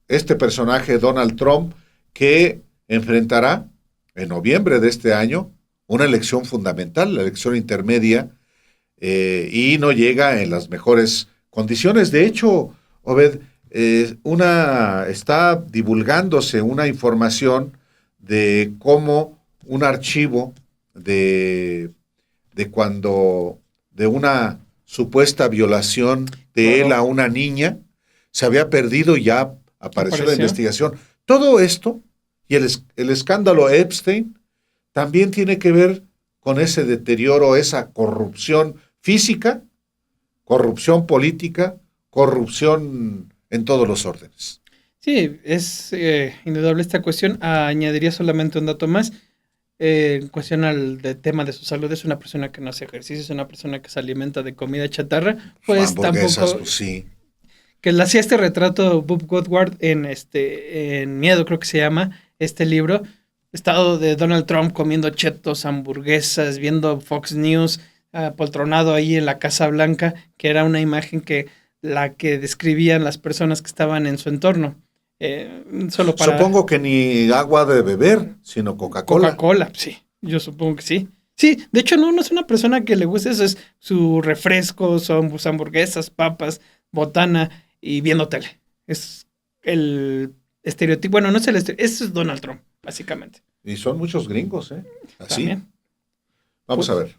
Speaker 1: este personaje Donald Trump, que enfrentará en noviembre de este año una elección fundamental, la elección intermedia, y no llega en las mejores condiciones. De hecho, Obed, está divulgándose una información de cómo un archivo de una supuesta violación de él a una niña se había perdido y ya apareció la investigación. Todo esto y el escándalo Epstein también tiene que ver con ese deterioro, esa corrupción física, corrupción política, corrupción en todos los órdenes.
Speaker 2: Sí, es indudable esta cuestión. Añadiría solamente un dato más. en cuestión al tema de su salud, es una persona que no hace ejercicio, es una persona que se alimenta de comida chatarra, pues tampoco...
Speaker 1: Pues sí.
Speaker 2: Que le hacía este retrato Bob Woodward en Miedo, creo que se llama, este libro, estado de Donald Trump comiendo chetos, hamburguesas, viendo Fox News, apoltronado ahí en la Casa Blanca, que era una imagen que describían las personas que estaban en su entorno. Solo para...
Speaker 1: Supongo que ni agua de beber, sino Coca-Cola.
Speaker 2: Coca-Cola, sí, yo supongo que sí. Sí, de hecho no es una persona que le guste eso, es su refresco, son sus hamburguesas, papas, botana y viendo tele. Es el estereotipo, bueno, no es el estereotipo, eso es Donald Trump, básicamente.
Speaker 1: Y son muchos gringos, ¿eh? Así.
Speaker 2: También.
Speaker 1: Vamos a ver.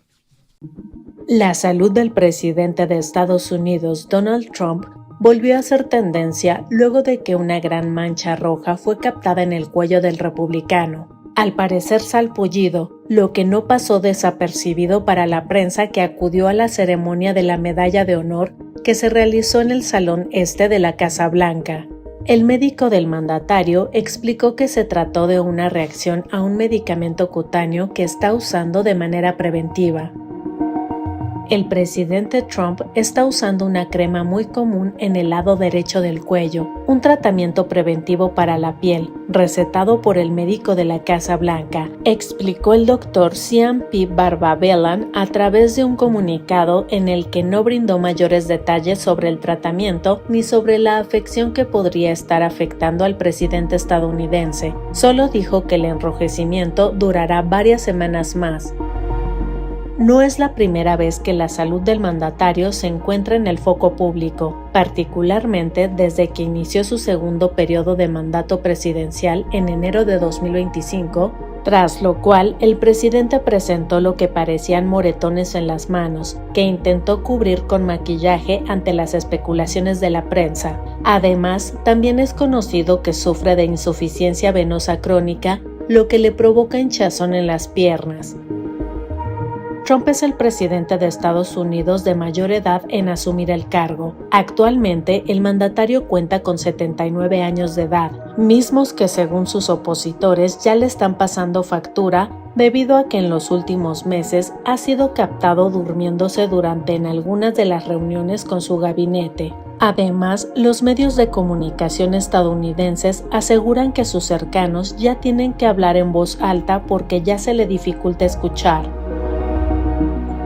Speaker 3: La salud del presidente de Estados Unidos, Donald Trump, volvió a ser tendencia luego de que una gran mancha roja fue captada en el cuello del republicano, al parecer salpullido, lo que no pasó desapercibido para la prensa que acudió a la ceremonia de la Medalla de Honor que se realizó en el Salón Este de la Casa Blanca. El médico del mandatario explicó que se trató de una reacción a un medicamento cutáneo que está usando de manera preventiva. El presidente Trump está usando una crema muy común en el lado derecho del cuello, un tratamiento preventivo para la piel, recetado por el médico de la Casa Blanca, explicó el doctor Sean P. Barbabelan a través de un comunicado en el que no brindó mayores detalles sobre el tratamiento ni sobre la afección que podría estar afectando al presidente estadounidense. Solo dijo que el enrojecimiento durará varias semanas más. No es la primera vez que la salud del mandatario se encuentra en el foco público, particularmente desde que inició su segundo periodo de mandato presidencial en enero de 2025, tras lo cual el presidente presentó lo que parecían moretones en las manos, que intentó cubrir con maquillaje ante las especulaciones de la prensa. Además, también es conocido que sufre de insuficiencia venosa crónica, lo que le provoca hinchazón en las piernas. Trump es el presidente de Estados Unidos de mayor edad en asumir el cargo. Actualmente, el mandatario cuenta con 79 años de edad, mismos que según sus opositores ya le están pasando factura debido a que en los últimos meses ha sido captado durmiéndose durante en algunas de las reuniones con su gabinete. Además, los medios de comunicación estadounidenses aseguran que sus cercanos ya tienen que hablar en voz alta porque ya se le dificulta escuchar.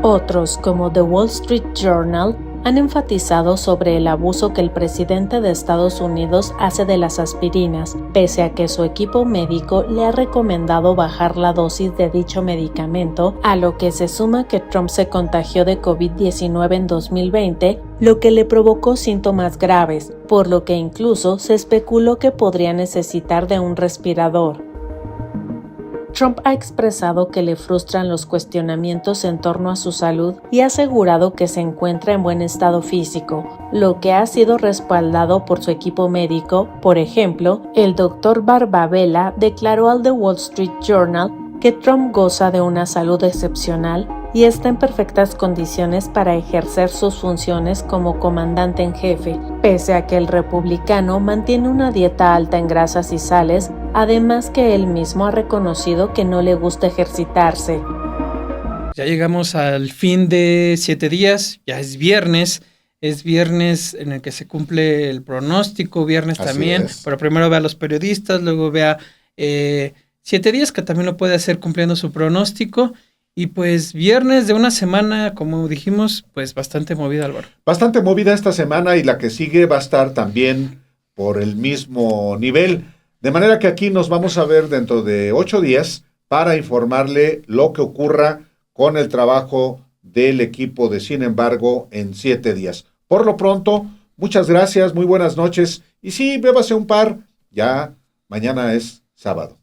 Speaker 3: Otros, como The Wall Street Journal, han enfatizado sobre el abuso que el presidente de Estados Unidos hace de las aspirinas, pese a que su equipo médico le ha recomendado bajar la dosis de dicho medicamento, a lo que se suma que Trump se contagió de COVID-19 en 2020, lo que le provocó síntomas graves, por lo que incluso se especuló que podría necesitar de un respirador. Trump ha expresado que le frustran los cuestionamientos en torno a su salud y ha asegurado que se encuentra en buen estado físico, lo que ha sido respaldado por su equipo médico. Por ejemplo, el Dr. Barbabella declaró al The Wall Street Journal que Trump goza de una salud excepcional y está en perfectas condiciones para ejercer sus funciones como comandante en jefe, pese a que el republicano mantiene una dieta alta en grasas y sales, además que él mismo ha reconocido que no le gusta ejercitarse.
Speaker 2: Ya llegamos al fin de 7 días, ya es viernes en el que se cumple el pronóstico, viernes
Speaker 1: Así
Speaker 2: también,
Speaker 1: es.
Speaker 2: pero primero ve a los periodistas, luego ve a 7 días que también lo puede hacer cumpliendo su pronóstico. Y pues viernes de una semana, como dijimos, pues bastante movida, Álvaro.
Speaker 1: Bastante movida esta semana y la que sigue va a estar también por el mismo nivel. De manera que aquí nos vamos a ver dentro de 8 días para informarle lo que ocurra con el trabajo del equipo de Sin Embargo en 7 días. Por lo pronto, muchas gracias, muy buenas noches. Y sí, bébase un par, ya mañana es sábado.